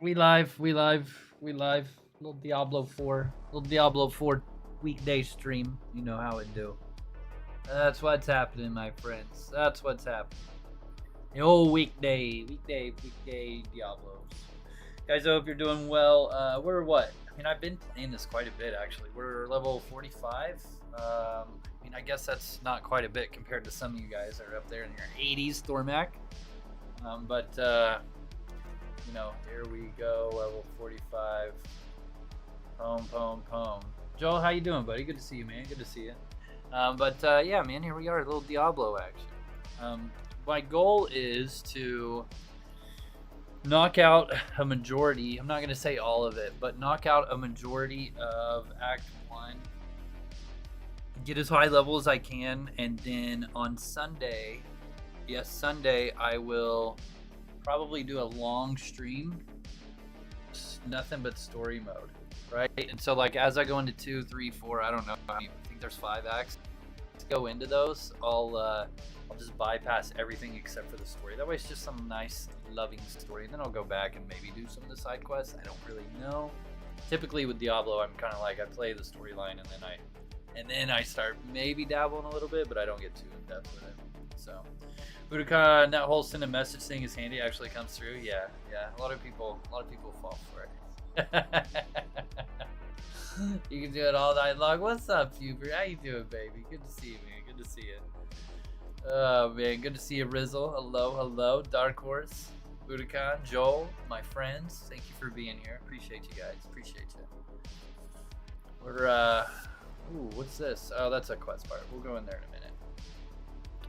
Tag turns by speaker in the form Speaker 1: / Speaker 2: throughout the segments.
Speaker 1: We live, we live, we live. Little Diablo 4. Little Diablo 4 weekday stream. You know how it do. That's what's happening, my friends. That's what's happening. The whole weekday Diablos. Guys, I hope you're doing well. We're what? I mean, I've been playing this quite a bit, actually. We're level 45. I mean, I guess that's not quite a bit compared to some of you guys that are up there in your 80s, Thormac. You know, here we go, level 45. Pome. Joel, how you doing, buddy? Good to see you, man. Good to see you. Yeah, man, here we are, a little Diablo action. My goal is to knock out a majority. I'm not going to say all of it, but knock out a majority of Act 1. Get as high level as I can, and then on Sunday, yes, Sunday, I will probably do a long stream. Nothing but story mode, right? And so, like, as I go into 2, 3, 4, I don't know. I think there's 5 acts. Let's go into those. I'll just bypass everything except for the story. That way, it's just some nice, loving story. And then I'll go back and maybe do some of the side quests. I don't really know. Typically with Diablo, I'm kind of like, I play the storyline and then I start maybe dabbling a little bit, but I don't get too in depth with it. So, Budokan, that whole send a message thing is handy. Actually comes through. Yeah. A lot of people fall for it. You can do it all night long. What's up, Hubert? How you doing, baby? Good to see you, man. Good to see you. Oh man, good to see you, Rizzle. Hello, Dark Horse, Budokan, Joel, my friends. Thank you for being here. Appreciate you guys. Appreciate you. We're ooh, what's this? Oh, that's a quest part. We'll go in there in a minute.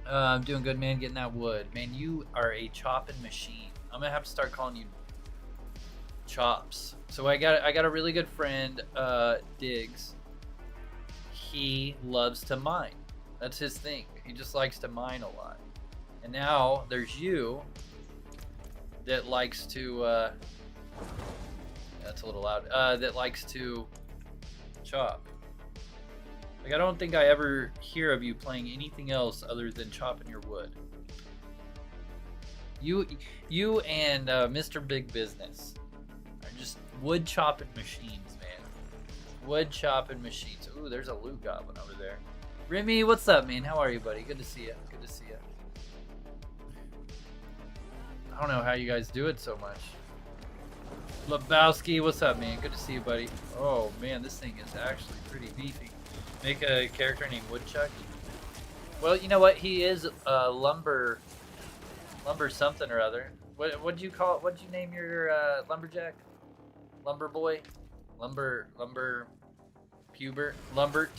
Speaker 1: I'm doing good, man. Getting that wood, man. You are a chopping machine. I'm gonna have to start calling you Chops. So I got a really good friend, Diggs. He loves to mine. That's his thing. He just likes to mine a lot. And now there's you that likes to that's a little loud. That likes to chop. Like, I don't think I ever hear of you playing anything else other than chopping your wood. You and Mr. Big Business are just wood chopping machines, man. Wood chopping machines. Ooh, there's a loot goblin over there. Remy, what's up, man? How are you, buddy? Good to see you. Good to see you. I don't know how you guys do it so much. Lebowski, what's up, man? Good to see you, buddy. Oh, man, this thing is actually pretty beefy. Make a character named Woodchuck. Well, you know what? He is lumber something or other. What'd you call it? What'd you name your lumberjack? Lumber boy? Lumber pubert? Lumber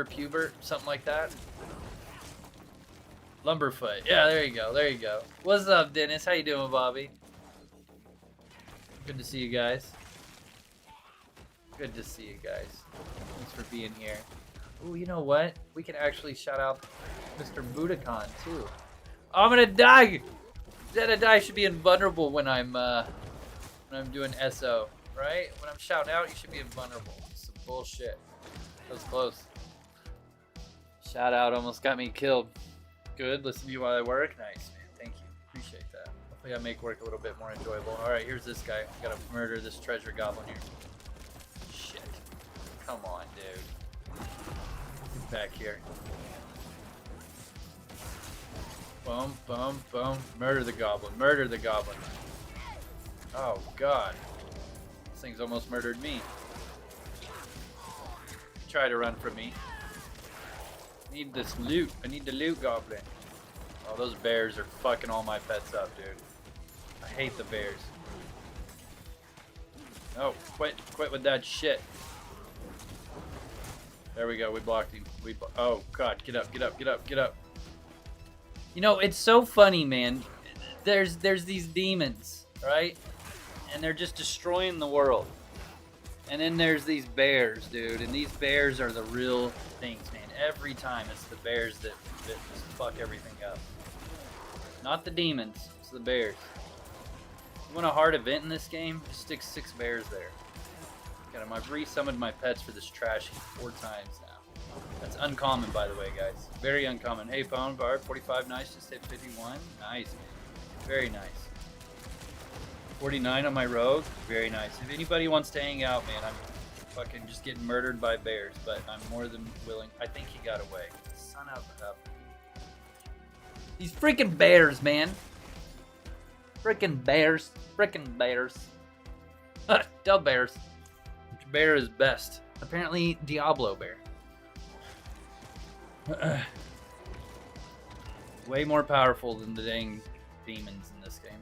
Speaker 1: pubert? Something like that? Lumberfoot. Yeah, there you go. What's up, Dennis? How you doing, Bobby? Good to see you guys. Good to see you guys. Thanks for being here. Ooh, you know what? We can actually shout out Mr. Budokan too. Oh, I'm gonna die. I should be invulnerable when I'm doing SO, right? When I'm shouting out, you should be invulnerable. It's some bullshit. That was close. Shout out almost got me killed. Good. Listen to you while I work. Nice, man. Thank you. Appreciate that. Hopefully I make work a little bit more enjoyable. All right, here's this guy. Gotta murder this treasure goblin here. Shit. Come on, dude. Get back here. Boom. Murder the goblin. Oh, God. This thing's almost murdered me. Try to run from me. I need this loot. I need the loot, goblin. Oh, those bears are fucking all my pets up, dude. I hate the bears. Oh, quit with that shit. There we go. We blocked him. Oh, God. Get up. You know, it's so funny, man. There's these demons, right? And they're just destroying the world. And then there's these bears, dude. And these bears are the real things, man. Every time it's the bears that just fuck everything up. Not the demons. It's the bears. You want a hard event in this game? Just stick 6 bears there. Got them. I've resummoned my pets for this trash 4 times now. That's uncommon, by the way, guys. Very uncommon. Hey, Pwn Bar, 45, nice. Just hit 51. Nice, man. Very nice. 49 on my rogue. Very nice. If anybody wants to hang out, man, I'm fucking just getting murdered by bears, but I'm more than willing. I think he got away. Son of a... These freaking bears, man. Freaking bears. Freaking bears. Tell bears. Which bear is best? Apparently, Diablo bear. Way more powerful than the dang demons in this game.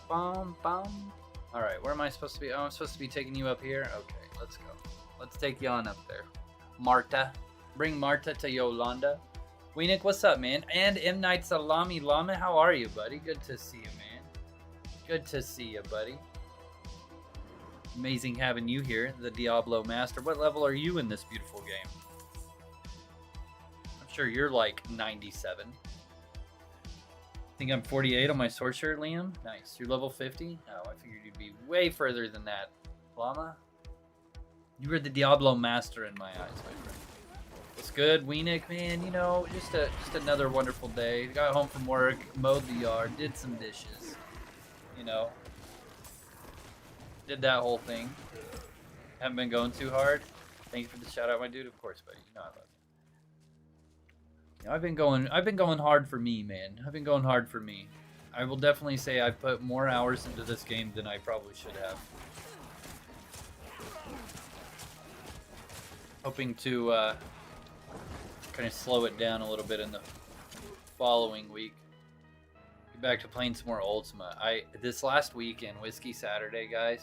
Speaker 1: Bum, bum. Alright, where am I supposed to be? Oh, I'm supposed to be taking you up here? Okay, let's go. Let's take you on up there. Marta. Bring Marta to Yolanda. Weenik, what's up, man? And M. Night Salami Lama, how are you, buddy? Good to see you, man. Good to see you, buddy. Amazing having you here, the Diablo Master. What level are you in this beautiful game? I'm sure you're like 97. I think I'm 48 on my sorcerer, Liam. Nice. You're level 50? Oh, I figured you'd be way further than that. Llama? You were the Diablo Master in my eyes, my friend. What's good, Weenik, man? You know, just another wonderful day. Got home from work, mowed the yard, did some dishes. You know, did that whole thing. Haven't been going too hard. Thank you for the shout out, my dude. Of course, buddy. You know I love you. You know, I've been going hard for me, man. I've been going hard for me. I will definitely say I've put more hours into this game than I probably should have. Hoping to kind of slow it down a little bit in the following week. Get back to playing some more Ultima. This last weekend, Whiskey Saturday, guys.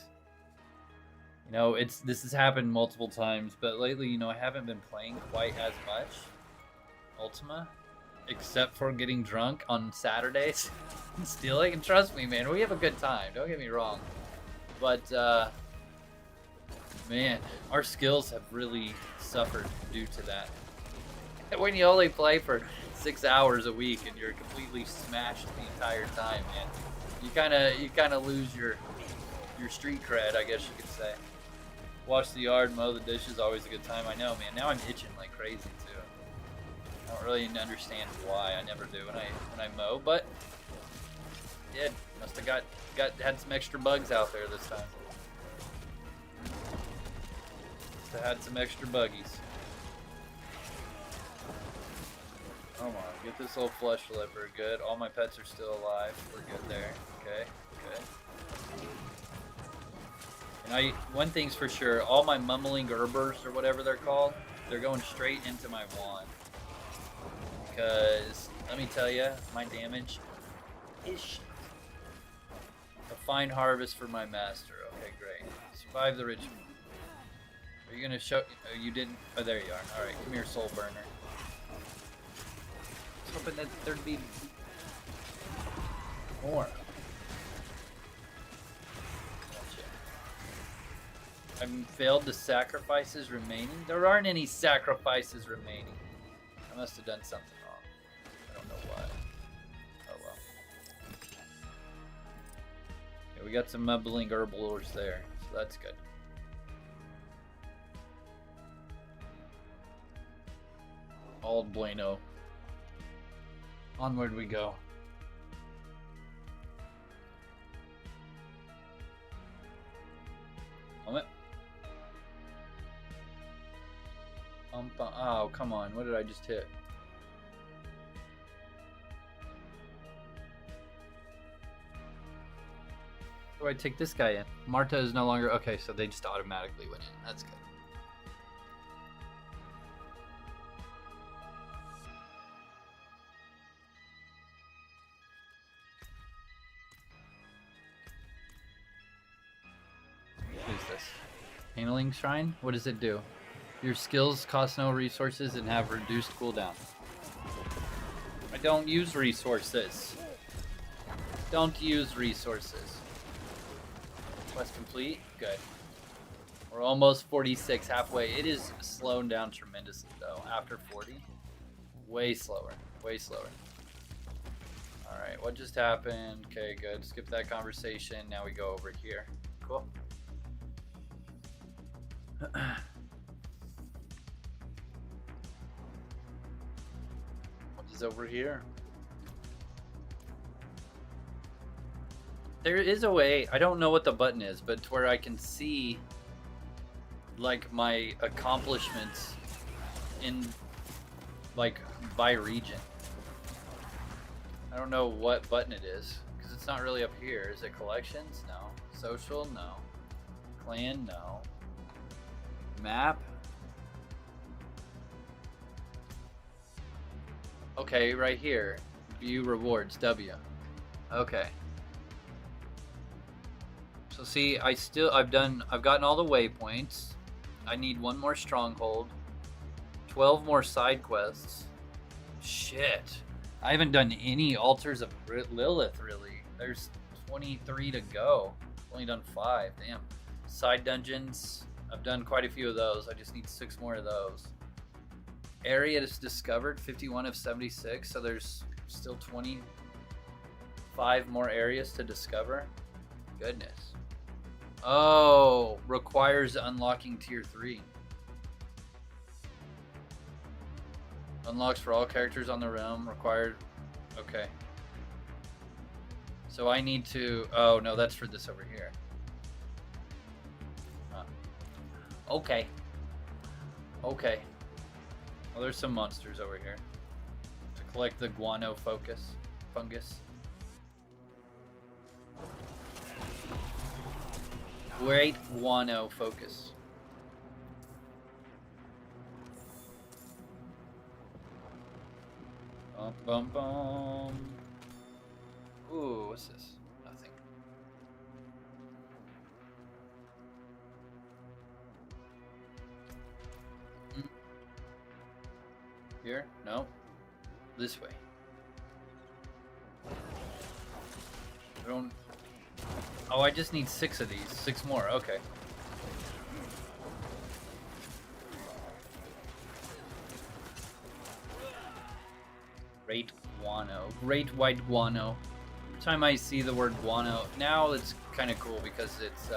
Speaker 1: You know, this has happened multiple times, but lately, you know, I haven't been playing quite as much Ultima, except for getting drunk on Saturdays and stealing. And trust me, man, we have a good time. Don't get me wrong, but man, our skills have really suffered due to that. When you only play for 6 hours a week and you're completely smashed the entire time, man, you kind of lose your street cred, I guess you could say. Wash the yard, mow the dishes, always a good time. I know, man. Now I'm itching like crazy too. I don't really understand why. I never do when I mow, but I did. Must have had some extra bugs out there this time. Must have had some extra buggies. Come on, get this old flesh liver. Good. All my pets are still alive. We're good there. Okay. Good. And one thing's for sure, all my mumbling gerbers or whatever they're called, they're going straight into my wand. Because let me tell you, my damage is shit. A fine harvest for my master. Okay, great. Survive the ritual. Are you gonna show? Oh, you didn't. Oh, there you are. All right, come here, soul burner. I was hoping that there'd be more. Gotcha. I've failed the sacrifices remaining. There aren't any sacrifices remaining. I must have done something wrong. I don't know what. Oh well. Okay, we got some mumbling herblores there, so that's good. All bueno. Onward we go. Moment. Oh, come on. What did I just hit? How do I take this guy in? Marta is no longer... Okay, so they just automatically went in. That's good. What is this? Handling Shrine? What does it do? Your skills cost no resources and have reduced cooldown. I don't use resources. Don't use resources. Quest complete? Good. We're almost 46, halfway. It is slowing down tremendously though. After 40, way slower. Way slower. Alright, what just happened? Okay, good. Skip that conversation. Now we go over here. Cool. What is over here? There is a way, I don't know what the button is, but to where I can see like my accomplishments in like by region. I don't know what button it is because it's not really up here. Is it collections? No. Social? No. Clan? No. Map? Okay, right here. View rewards, W. Okay. So see, I've gotten all the waypoints. I need one more stronghold. 12 more side quests. Shit. I haven't done any altars of Lilith really. There's 23 to go. Only done 5. Damn. Side dungeons. I've done quite a few of those. I just need 6 more of those. Area is discovered, 51 of 76. So there's still 25 more areas to discover. Goodness. Oh, requires unlocking tier 3. Unlocks for all characters on the realm. Required. Okay. So I need to. Oh no, that's for this over here. Huh. Okay. Okay. Well, there's some monsters over here to collect the guano fungus. Great guano focus. Bum bum bum. Ooh, what's this? Nothing. Here? No. This way. I don't. Oh, I just need 6 of these. 6 more. Okay. Great guano. Great white guano. Every time I see the word guano, now it's kind of cool because it's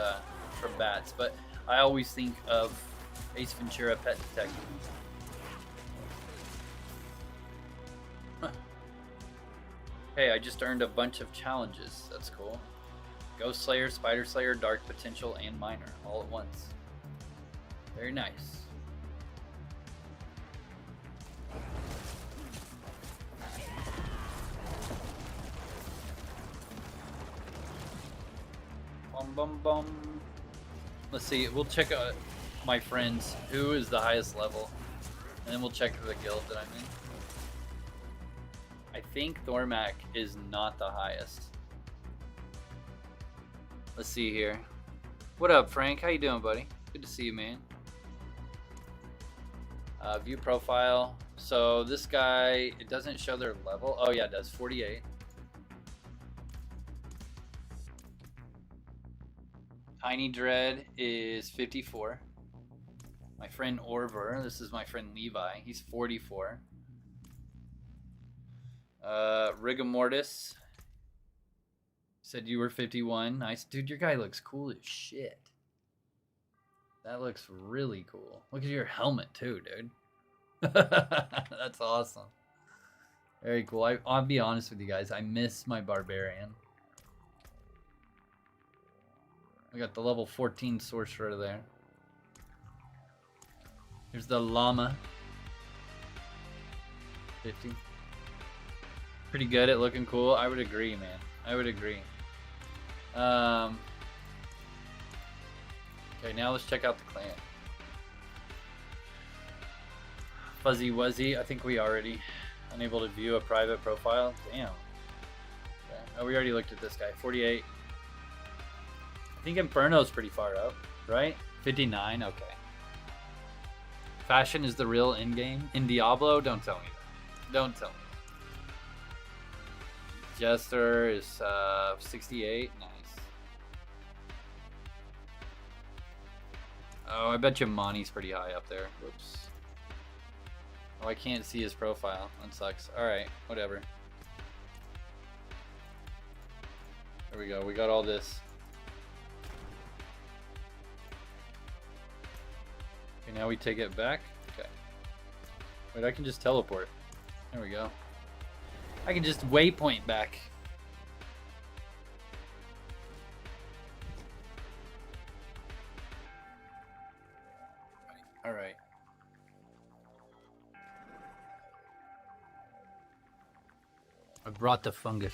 Speaker 1: from bats, but I always think of Ace Ventura: Pet Detective. Huh. Hey, I just earned a bunch of challenges. That's cool. Ghost Slayer, Spider Slayer, Dark Potential, and Minor all at once. Very nice. Bum bum bum. Let's see. We'll check out my friends. Who is the highest level? And then we'll check the guild that I'm in. I think Thormac is not the highest. Let's see here. What up, Frank? How you doing, buddy? Good to see you, man. View profile. So this guy, it doesn't show their level. Oh yeah, it does. 48. Tiny Dread is 54. My friend Orver, this is my friend Levi. He's 44. Rigamortis said you were 51. Nice. Dude, your guy looks cool as shit. That looks really cool. Look at your helmet too, dude. That's awesome. Very cool. I'll be honest with you guys. I miss my barbarian. We got the level 14 sorcerer there. Here's the llama. 50. Pretty good at looking cool. I would agree, man. I would agree. Okay, now let's check out the clan. Fuzzy Wuzzy, I think we already unable to view a private profile. Damn. Okay. Oh, we already looked at this guy. 48. I think Inferno's pretty far up, right? 59. Okay. Fashion is the real end game in Diablo. Don't tell me that. Don't tell me. Jester is 68. Nice. Oh, I bet you Monty's pretty high up there. Whoops. Oh, I can't see his profile. That sucks. Alright, whatever. There we go. We got all this. Okay, now we take it back. Okay. Wait, I can just teleport. There we go. I can just waypoint back. All right. I brought the fungus.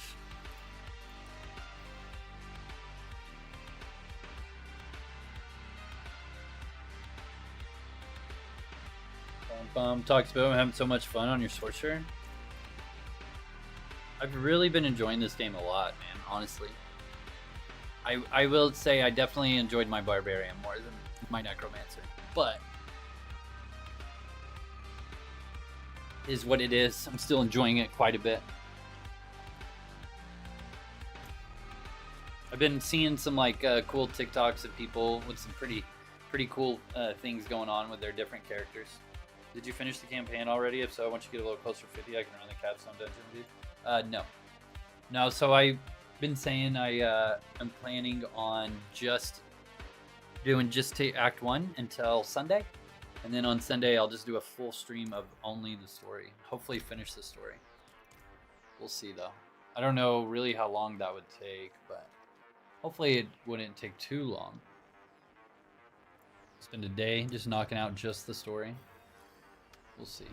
Speaker 1: Talks about having so much fun on your sorcerer. I've really been enjoying this game a lot, man, honestly. I will say I definitely enjoyed my barbarian more than my necromancer, but is what it is. I'm still enjoying it quite a bit. I've been seeing some like cool TikToks of people with some pretty cool things going on with their different characters. Did you finish the campaign already? If so, once you get a little closer to 50, I can run the capstone dungeon, dude. No. So I've been saying I'm planning on just doing Act 1 until Sunday. And then on Sunday, I'll just do a full stream of only the story. Hopefully finish the story. We'll see, though. I don't know really how long that would take, but hopefully it wouldn't take too long. Spend a day just knocking out just the story. We'll see.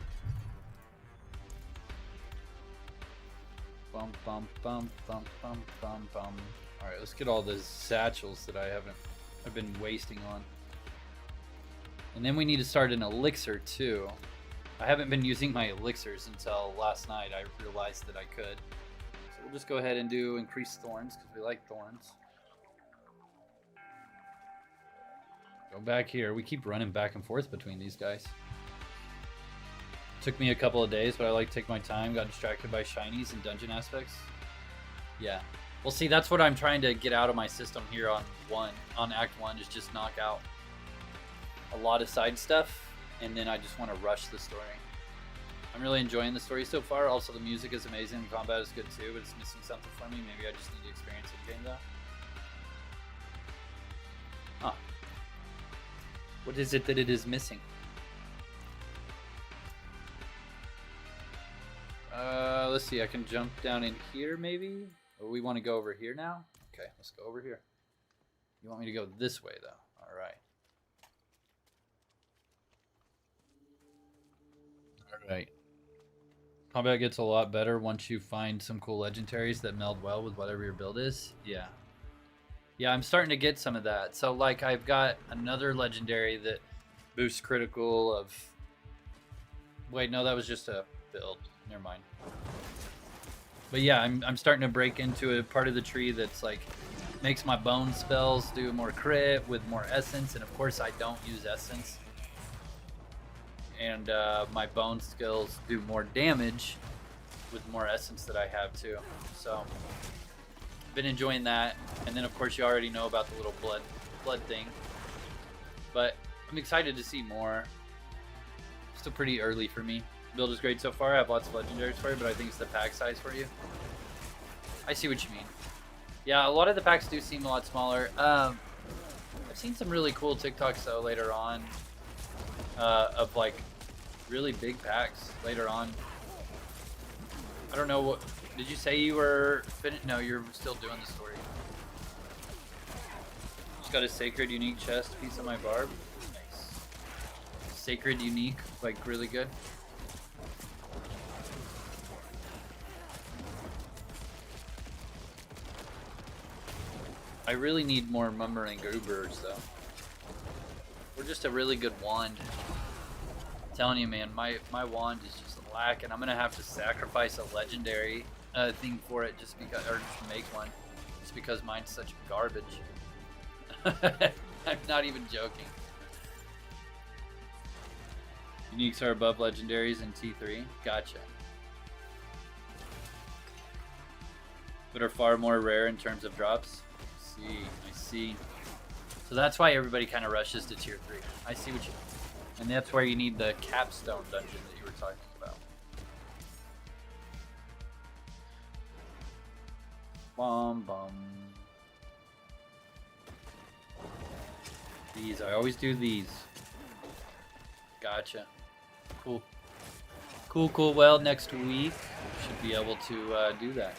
Speaker 1: Bum, bum, bum, bum, bum, bum, bum. All right, let's get all the satchels that I've been wasting on. And then we need to start an elixir too. I haven't been using my elixirs until last night. I realized that I could. So we'll just go ahead and do increased thorns because we like thorns. Go back here. We keep running back and forth between these guys. Took me a couple of days, but I like to take my time. Got distracted by shinies and dungeon aspects. Yeah. Well, see, that's what I'm trying to get out of my system here on Act 1 is just knock out a lot of side stuff, and then I just want to rush the story. I'm really enjoying the story so far. Also, the music is amazing. The combat is good too, but it's missing something for me. Maybe I just need to experience the game though. Huh. What is it that it is missing? Let's see. I can jump down in here maybe? Or we want to go over here now? Okay, let's go over here. You want me to go this way though? All right. Right. Combat gets a lot better once you find some cool legendaries that meld well with whatever your build is. Yeah. Yeah, I'm starting to get some of that. So, like, I've got another legendary that boosts critical of... Wait, no, that was just a build. Never mind. But yeah, I'm starting to break into a part of the tree that's, like, makes my bone spells do more crit with more essence. And, of course, I don't use essence. And my bone skills do more damage with more essence that I have too. So been enjoying that. And then of course you already know about the little blood thing. But I'm excited to see more. Still pretty early for me. Build is great so far. I have lots of legendaries for you, but I think it's the pack size for you. I see what you mean. Yeah, a lot of the packs do seem a lot smaller. I've seen some really cool TikToks though later on. Of like really big packs later on. I don't know what. Did you say you were finished? No, you're still doing the story. Just got a sacred unique chest piece on my barb. Nice. Sacred unique, like really good. I really need more Mummering Goobers though. We're just a really good wand. I'm telling you, man, my wand is just lacking. I'm gonna have to sacrifice a legendary thing for it just because, or just make one, just because mine's such garbage. I'm not even joking. Uniques are above legendaries in T3. Gotcha. But are far more rare in terms of drops. I see. So that's why everybody kind of rushes to tier 3. I see what you mean. And that's where you need the capstone dungeon that you were talking about. Bum bum. These, I always do these. Gotcha. Cool. Cool. Well, next week should be able to do that.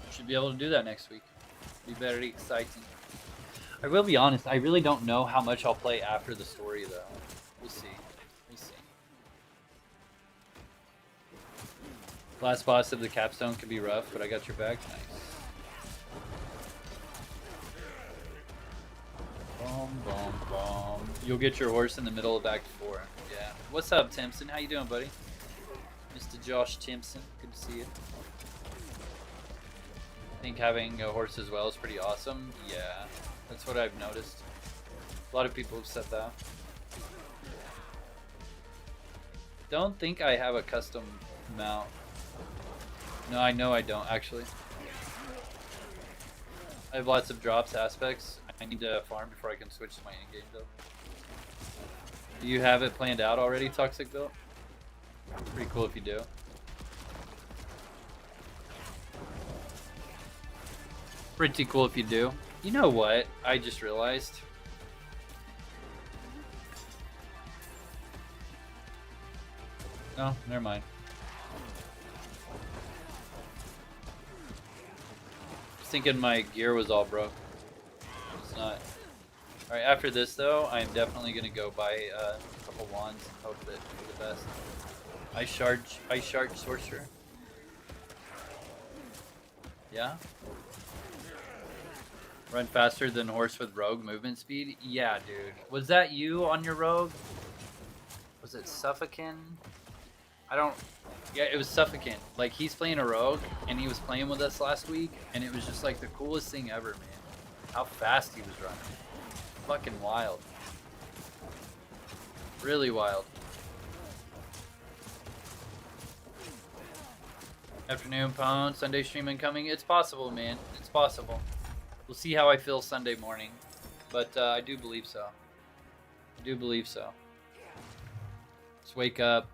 Speaker 1: Should be able to do that next week. Be very exciting. I will be honest, I really don't know how much I'll play after the story, though. We'll see. We'll see. Last boss of the capstone can be rough, but I got your back. Nice. Boom, boom, boom. You'll get your horse in the middle of Act 4. Yeah. What's up, Timpson? How you doing, buddy? Mr. Josh Timpson. Good to see you. I think having a horse as well is pretty awesome. Yeah. That's what I've noticed. A lot of people have said that. Don't think I have a custom mount. No, I know I don't, actually. I have lots of drops aspects. I need to farm before I can switch to my in-game build. Do you have it planned out already, Toxic Build? Pretty cool if you do. Pretty cool if you do. You know what? I just realized. No, never mind. Just thinking my gear was all broke. It's not. Alright, after this though, I'm definitely gonna go buy a couple wands and hope that for the best. I charge sorcerer. Yeah? Run faster than horse with rogue movement speed? Yeah, dude. Was that you on your rogue? Was it Suffocant? I don't... Yeah, it was Suffocant. Like, he's playing a rogue, and he was playing with us last week, and it was just like the coolest thing ever, man. How fast he was running. Fucking wild. Really wild. Afternoon, Pwn. Sunday stream incoming. It's possible, man. It's possible. We'll see how I feel Sunday morning, but I do believe so. I do believe so. Just wake up,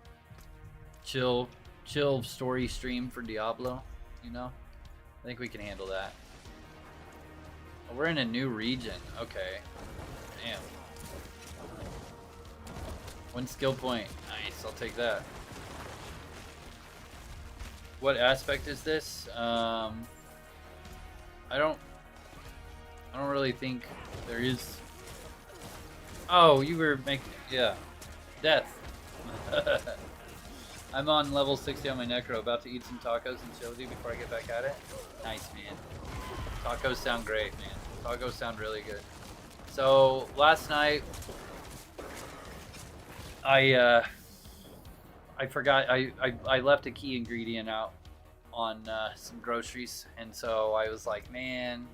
Speaker 1: chill story stream for Diablo, you know? I think we can handle that. Oh, we're in a new region. Okay. Damn. 1 skill point. Nice, I'll take that. What aspect is this? I don't really think there is. Oh, you were making, yeah. Death. I'm on level 60 on my necro, about to eat some tacos and chili before I get back at it. Nice, man. Tacos sound great, man. Tacos sound really good. So last night, I forgot I left a key ingredient out on some groceries, and so I was like, man,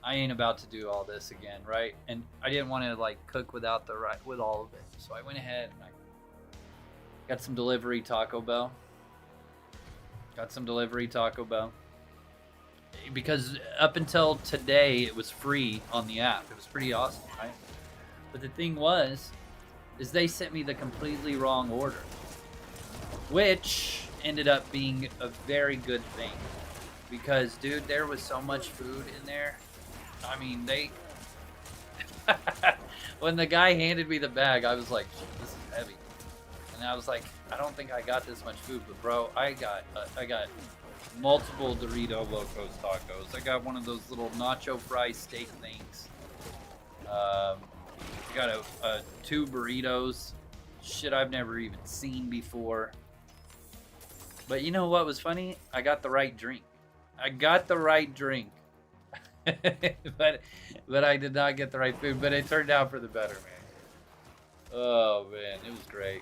Speaker 1: I ain't about to do all this again, right? And I didn't want to like cook without with all of it, so I went ahead and I got some delivery Taco Bell. Because up until today it was free on the app. It was pretty awesome, right? But the thing is they sent me the completely wrong order, which ended up being a very good thing, because dude, there was so much food in there. I mean, when the guy handed me the bag, I was like, this is heavy. And I was like, I don't think I got this much food, but bro, I got multiple Dorito Locos tacos. I got one of those little nacho fry steak things. I got 2 burritos. Shit I've never even seen before. But you know what was funny? I got the right drink. but I did not get the right food. But it turned out for the better, man. Oh man, it was great.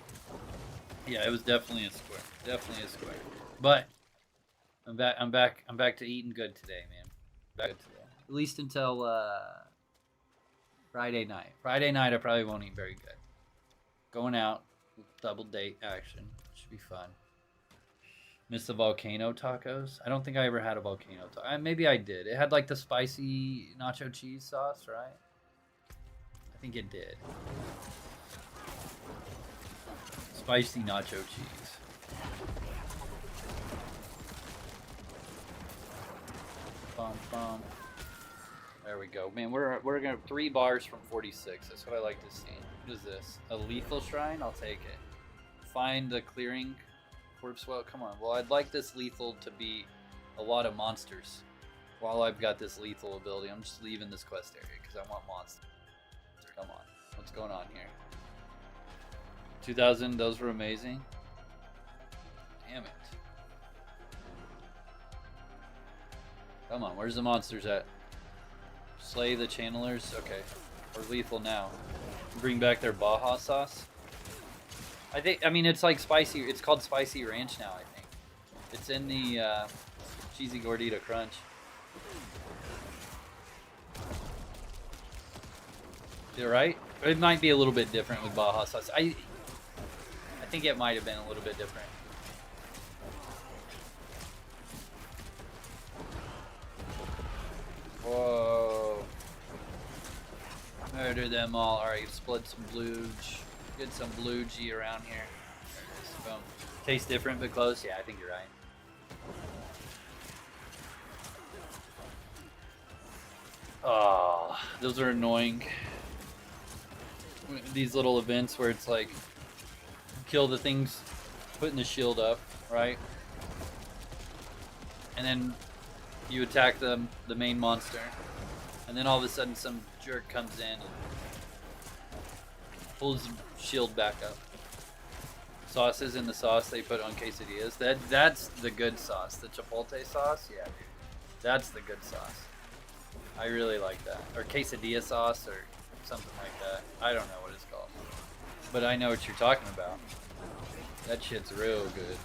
Speaker 1: Yeah, it was definitely a square. But I'm back to eating good today, man. Back today. At least until Friday night. Friday night I probably won't eat very good. Going out, double date action. Should be fun. Miss the volcano tacos. I don't think I ever had a volcano taco. Maybe I did. It had like the spicy nacho cheese sauce, right? I think it did. Spicy nacho cheese. Bum, bum. There we go. Man, we're gonna 3 bars from 46. That's what I like to see. What is this? A lethal shrine? I'll take it. Find the clearing corpse well. Come on. Well, I'd like this lethal to be a lot of monsters. While I've got this lethal ability, I'm just leaving this quest area because I want monsters. Come on. What's going on here? 2000, those were amazing. Damn it. Come on, where's the monsters at? Slay the channelers? Okay. We're lethal now. Bring back their Baja sauce. I mean, it's like spicy. It's called Spicy Ranch now, I think. It's in the Cheesy Gordita Crunch. You're right? It might be a little bit different with Baja sauce. I think it might have been a little bit different. Whoa. Murder them all. Alright, split some blooge. Get some bloogey around here. There it is. Boom. Tastes different but close? Yeah, I think you're right. Oh, those are annoying. These little events where it's like kill the things putting the shield up, right? And then you attack the main monster, and then all of a sudden some jerk comes in and pulls the shield back up. Sauces in the sauce they put on quesadillas. That's the good sauce. The chipotle sauce, yeah, dude. That's the good sauce. I really like that. Or quesadilla sauce or something like that. I don't know what it's called, but I know what you're talking about. That shit's real good.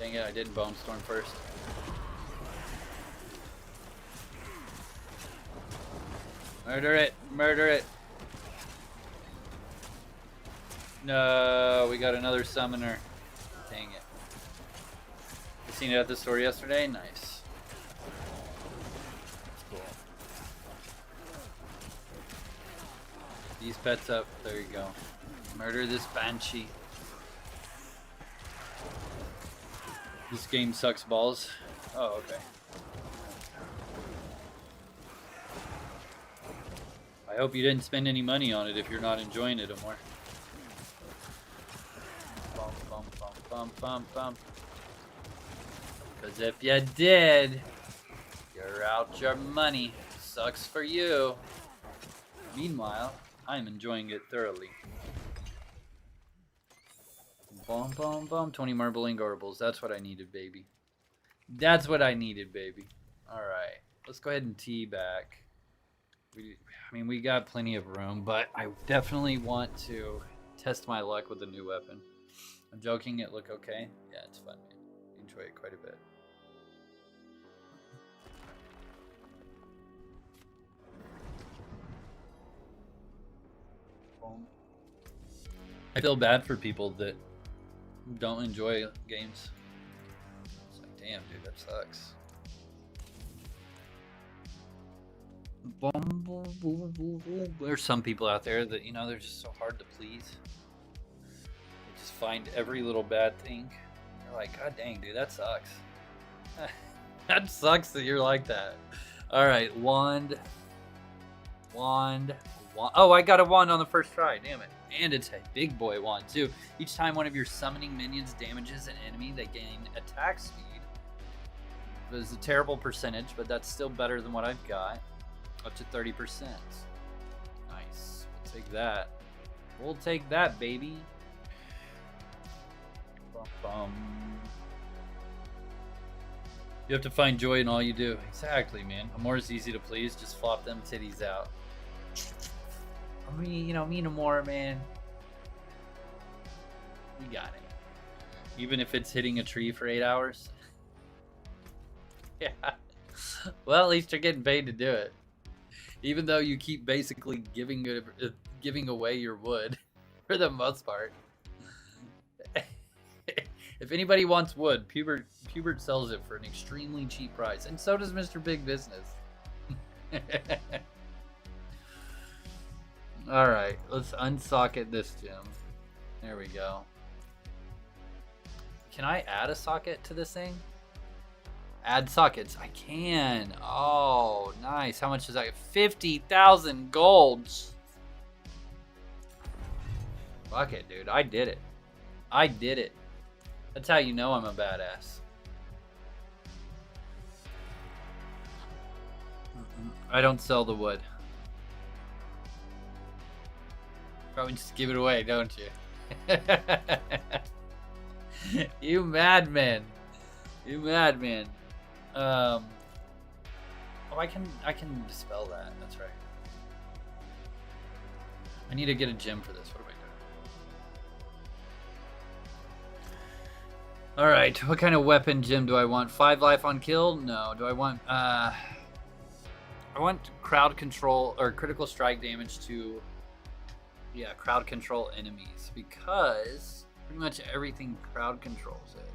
Speaker 1: Dang it, I didn't Bone Storm first. Murder it! Murder it! No, we got another summoner. Dang it. You seen it at the store yesterday? Nice. That's cool. These pets up. There you go. Murder this banshee. This game sucks balls. Oh, okay. I hope you didn't spend any money on it if you're not enjoying it anymore. Bum, bum, bum, bum, bum, bum. Because if you did, you're out your money. Sucks for you. Meanwhile, I'm enjoying it thoroughly. Boom, boom, boom. 20 marbling garbles. That's what I needed, baby. That's what I needed, baby. Alright. Let's go ahead and tee back. I mean, we got plenty of room, but I definitely want to test my luck with a new weapon. I'm joking. It look okay? Yeah, it's fun, man. Enjoy it quite a bit. Boom. I feel bad for people that don't enjoy games. It's like, damn, dude, that sucks. There's some people out there that, you know, they're just so hard to please. They just find every little bad thing. You're like, God dang, dude, that sucks. That sucks that you're like that. Alright, wand. Oh, I got a wand on the first try, damn it. And it's a big boy wand too. Each time one of your summoning minions damages an enemy, they gain attack speed. It was a terrible percentage, but that's still better than what I've got. Up to 30%. Nice. We'll take that. We'll take that, baby. Bum, bum. You have to find joy in all you do. Exactly, man. Amore's easy to please. Just flop them titties out. I mean, you know, me and Amore, man. We got it. Even if it's hitting a tree for 8 hours. Yeah. Well, at least you're getting paid to do it. Even though you keep basically giving away your wood for the most part. If anybody wants wood, Pubert sells it for an extremely cheap price, and so does Mr. Big Business. All right, let's unsocket this gem. There we go. Can I add a socket to this thing? Add sockets. I can. Oh, nice. How much is that? 50,000 gold. Fuck it, dude. I did it. I did it. That's how you know I'm a badass. I don't sell the wood. Probably just give it away, don't you? You madman. You madman. Oh, I can dispel that. That's right. I need to get a gem for this. What am I doing? All right. What kind of weapon gem do I want? 5 life on kill? No. Do I want? I want crowd control or critical strike damage to. Yeah, crowd control enemies because pretty much everything crowd controls it.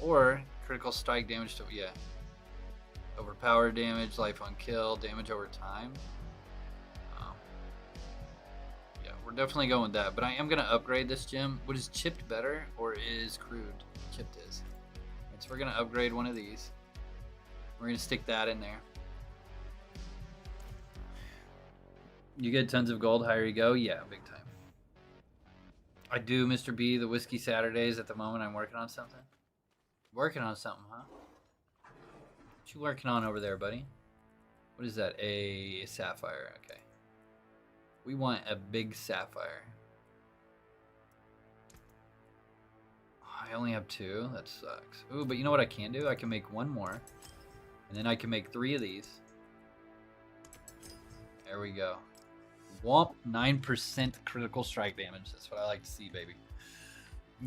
Speaker 1: Or critical strike damage to overpower damage, life on kill, damage over time. Yeah, we're definitely going with that. But I am gonna upgrade this gem. What is chipped better or is crude? Chipped is. Right, so we're gonna upgrade one of these. We're gonna stick that in there. You get tons of gold, higher you go. Yeah, big time. I do, Mr. B, the Whiskey Saturdays. At the moment, I'm working on something. Working on something, huh? What you working on over there, buddy? What is that? A sapphire. Okay. We want a big sapphire. Oh, I only have 2. That sucks. Ooh, but you know what I can do? I can make 1 more. And then I can make 3 of these. There we go. Womp, 9% critical strike damage. That's what I like to see, baby.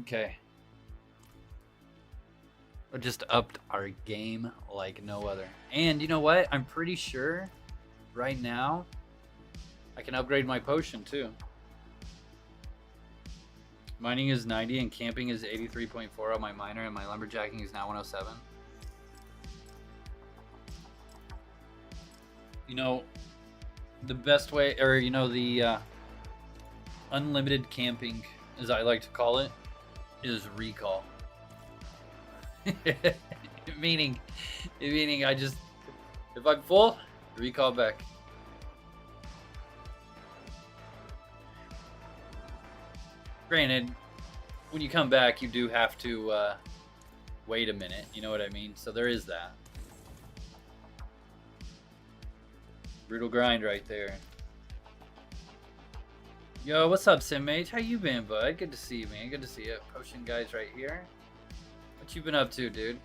Speaker 1: Okay. We just upped our game like no other. And you know what? I'm pretty sure right now I can upgrade my potion too. Mining is 90 and camping is 83.4 on my miner, and my lumberjacking is now 107. You know, the best way, or you know, the unlimited camping, as I like to call it, is recall. meaning I just, if I'm full, recall back. Granted, when you come back, you do have to wait a minute. You know what I mean? So there is that. Brutal grind right there. Yo, what's up, Simmage? How you been, bud? Good to see you, man. Good to see you. Potion guys right here. What you been up to, dude?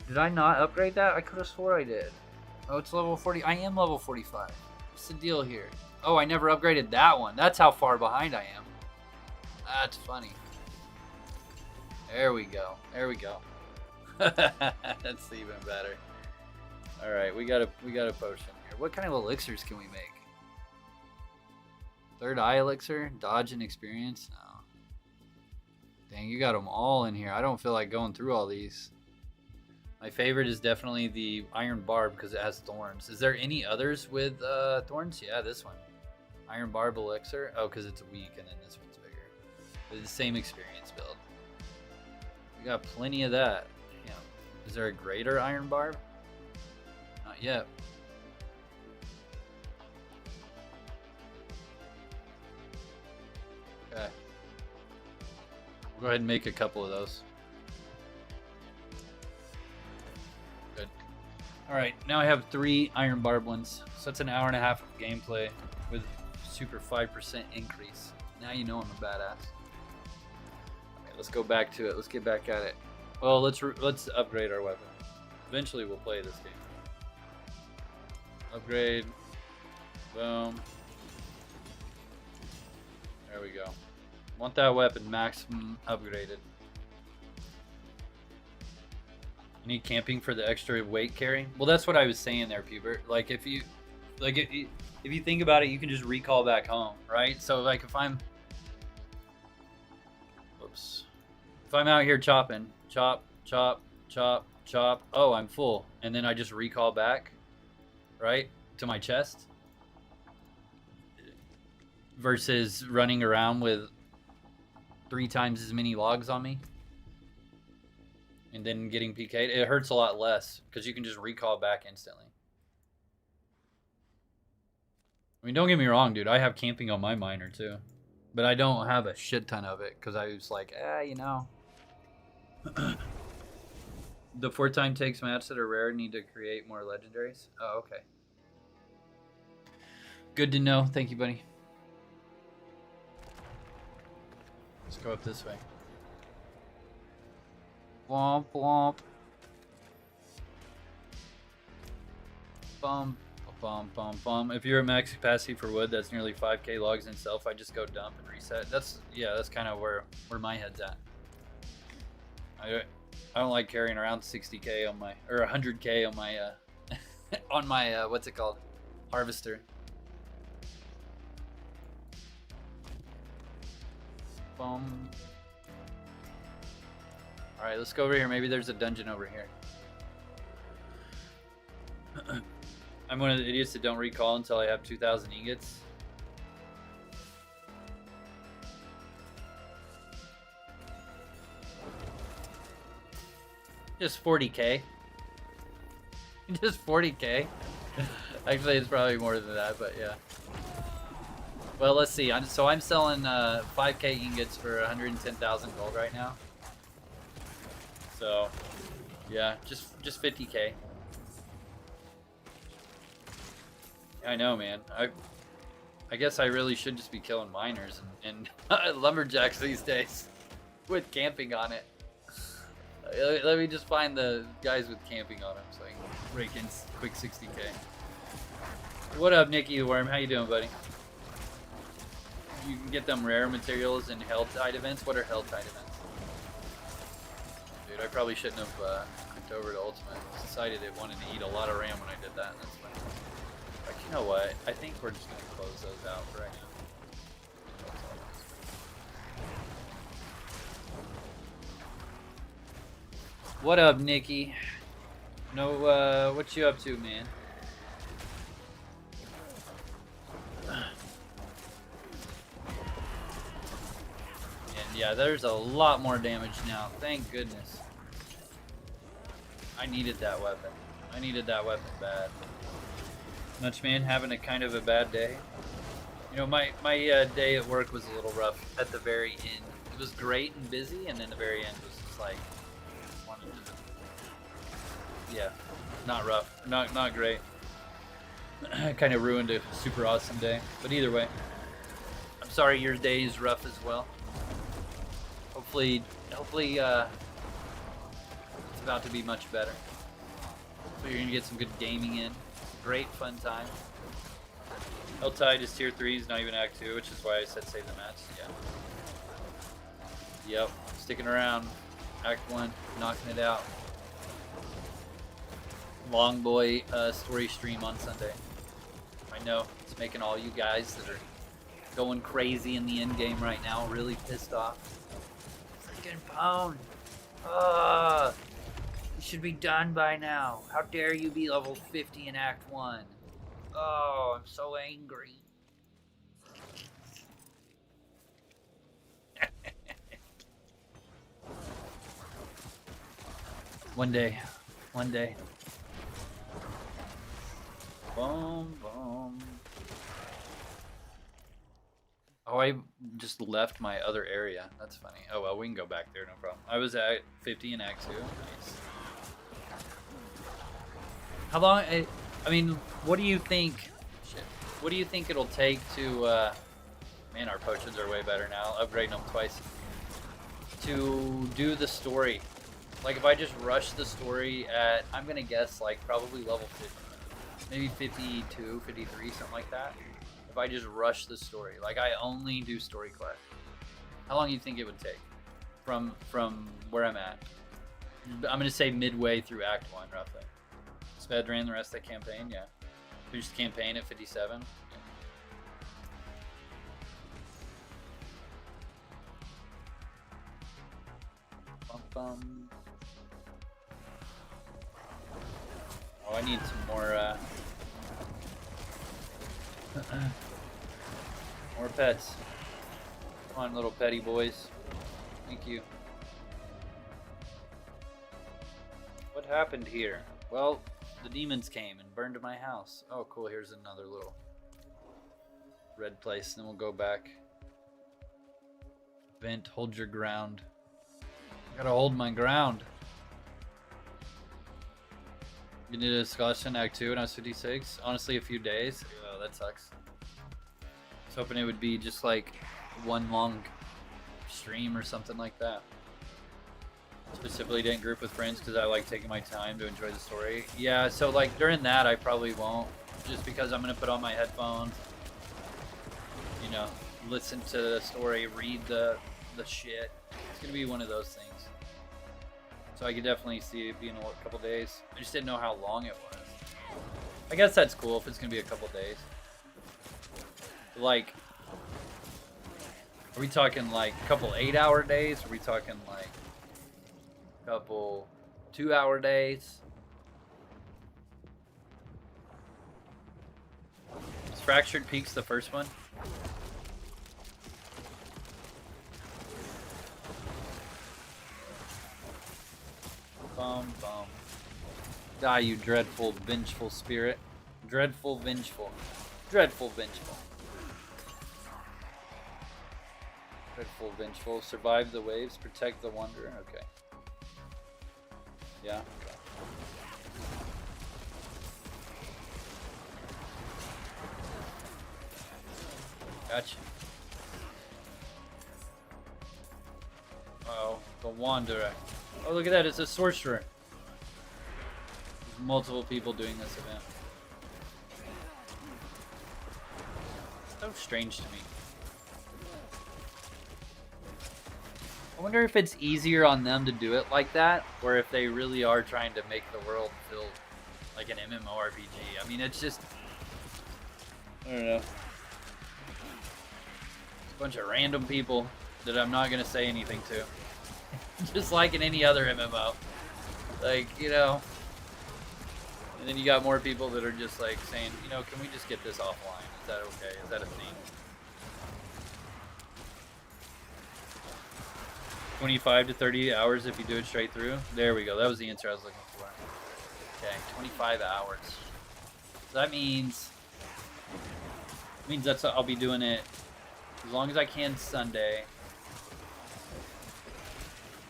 Speaker 1: Did I not upgrade that? I could have swore I did. Oh, it's level 40. I am level 45. What's the deal here? Oh, I never upgraded that one. That's how far behind I am. That's funny. There we go. There we go. That's even better. All right, we got a potion here. What kind of elixirs can we make? Third eye elixir, dodge and experience. No. Dang, you got them all in here. I don't feel like going through all these. My favorite is definitely the iron barb because it has thorns. Is there any others with thorns? Yeah, this one. Iron barb elixir. Oh, because it's weak, and then this one's bigger. But the same experience build. We got plenty of that. Damn. Is there a greater iron barb? Not yet. Okay. We'll go ahead and make a couple of those. Good. Alright, now I have 3 iron barb ones. So that's an hour and a half of gameplay with super 5% increase. Now you know I'm a badass. Okay, let's go back to it. Let's get back at it. Well, let's upgrade our weapon. Eventually we'll play this game. Upgrade. Boom. There we go. Want that weapon maximum upgraded. You need camping for the extra weight carry. Well, that's what I was saying there, Pubert. Like if you think about it, you can just recall back home, right? So like if I'm out here chopping, chop, chop, chop, chop. Oh, I'm full, and then I just recall back, right, to my chest. Versus running around with 3 times as many logs on me and then getting PK'd. It hurts a lot less because you can just recall back instantly. I mean, don't get me wrong, dude. I have camping on my miner too, but I don't have a shit ton of it because I was like, you know. The 4-time takes mats that are rare need to create more legendaries. Oh, okay. Good to know. Thank you, buddy. Let's go up this way. Womp womp. Bum bum bum bum. If you're at max capacity for wood, that's nearly 5k logs in itself. I just go dump and reset. That's kind of where my head's at. I don't like carrying around 60k on my, or 100k on my on my what's it called, harvester. Boom. All right, let's go over here. Maybe there's a dungeon over here. I'm one of the idiots that don't recall until I have 2,000 ingots. Just 40k. Just 40k. Actually, it's probably more than that, but yeah. Well, let's see. I'm selling 5k ingots for 110,000 gold right now. So, yeah, just 50k. I know, man. I guess I really should just be killing miners and lumberjacks these days with camping on it. Let me just find the guys with camping on them so I can rake in quick 60k. What up, Nicky the Worm? How you doing, buddy? You can get them rare materials and hell tide events. What are hell tide events? Dude, I probably shouldn't have clicked over to Ultimate. I decided it wanted to eat a lot of RAM when I did that. That's fine. Like, you know what? I think we're just going to close those out for right now. What up, Nikki? No, what you up to, man? And yeah, there's a lot more damage now. Thank goodness. I needed that weapon. I needed that weapon bad. Much, man, having a kind of a bad day. You know, my day at work was a little rough at the very end. It was great and busy, and then the very end was just like, yeah, not rough, not great. Kind of ruined a super awesome day. But either way, I'm sorry your day is rough as well. Hopefully, it's about to be much better. So you're gonna get some good gaming in. Great fun time. Helltide is tier 3, not even act 2, which is why I said save the match. Yeah. Yep. Sticking around. Act 1, knocking it out. Long boy story stream on Sunday. I know it's making all you guys that are going crazy in the end game right now really pissed off. Freaking Pwn. You should be done by now. How dare you be level 50 in Act 1? Oh, I'm so angry. One day. Boom, boom. Oh, I just left my other area. That's funny. Oh well, we can go back there, no problem. I was at 50 in Act 2. Nice. How long? I mean, what do you think? Shit. What do you think it'll take to? Man, our potions are way better now. Upgrading them twice. To do the story. Like if I just rush the story at, I'm gonna guess like probably level 50, maybe 52, 53, something like that. If I just rush the story, like I only do story quest, how long do you think it would take from where I'm at? I'm gonna say midway through Act 1, roughly. Sped ran the rest of the campaign, yeah. Finished the campaign at 57. Yeah. Bum, bum. Oh, I need some more, more pets. Come on, little petty boys. Thank you. What happened here? Well, the demons came and burned my house. Oh, cool. Here's another little red place. Then we'll go back. Vent, hold your ground. I gotta hold my ground. You need a Skeleton Act 2 and I was 56. Honestly, a few days. Oh, that sucks. I was hoping it would be just like one long stream or something like that. Specifically didn't group with friends because I like taking my time to enjoy the story. Yeah, so like during that I probably won't, just because I'm gonna put on my headphones, you know, listen to the story, read the shit. It's gonna be one of those things. So I could definitely see it being a couple days. I just didn't know how long it was. I guess that's cool if it's gonna be a couple days. Like, are we talking like a couple 8-hour days? Are we talking like couple 2-hour days? Is Fractured Peaks the first one? Bum bum. Die, you dreadful, vengeful spirit. Dreadful, vengeful. Dreadful, vengeful. Dreadful, vengeful. Survive the waves, protect the wanderer. Okay. Yeah. Okay. Gotcha. Uh-oh, the wanderer. Oh, look at that! It's a sorcerer. There's multiple people doing this event. So strange to me. I wonder if it's easier on them to do it like that, or if they really are trying to make the world feel like an MMORPG. I mean, it's just... I don't know. It's a bunch of random people that I'm not going to say anything to. Just like in any other MMO. Like, you know... And then you got more people that are just like saying, you know, can we just get this offline? Is that okay? Is that a thing? 25 to 30 hours if you do it straight through. There we go. That was the answer I was looking for. Okay, 25 hours. So that means that's I'll be doing it as long as I can Sunday,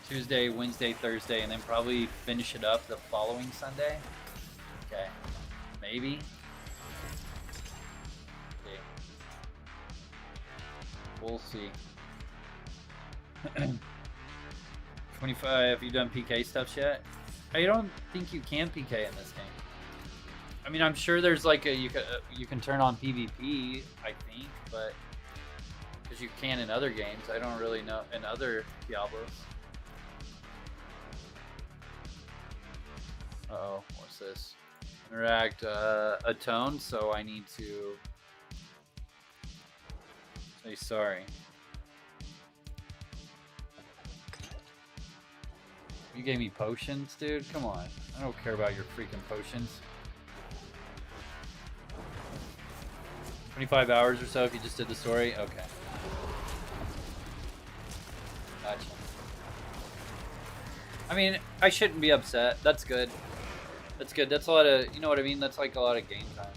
Speaker 1: Tuesday, Wednesday, Thursday, and then probably finish it up the following Sunday. Okay, maybe. Okay. We'll see. 25. Have you done PK stuff yet? I don't think you can PK in this game. I mean, I'm sure there's like a you can turn on PvP, I think, but because you can in other games, I don't really know in other Diablos. Uh-oh, what's this? Interact atone, so I need to say sorry. You gave me potions, dude? Come on. I don't care about your freaking potions. 25 hours or so if you just did the story? Okay. Gotcha. I mean, I shouldn't be upset. That's good. That's good. That's a lot of, you know what I mean? That's like a lot of game time.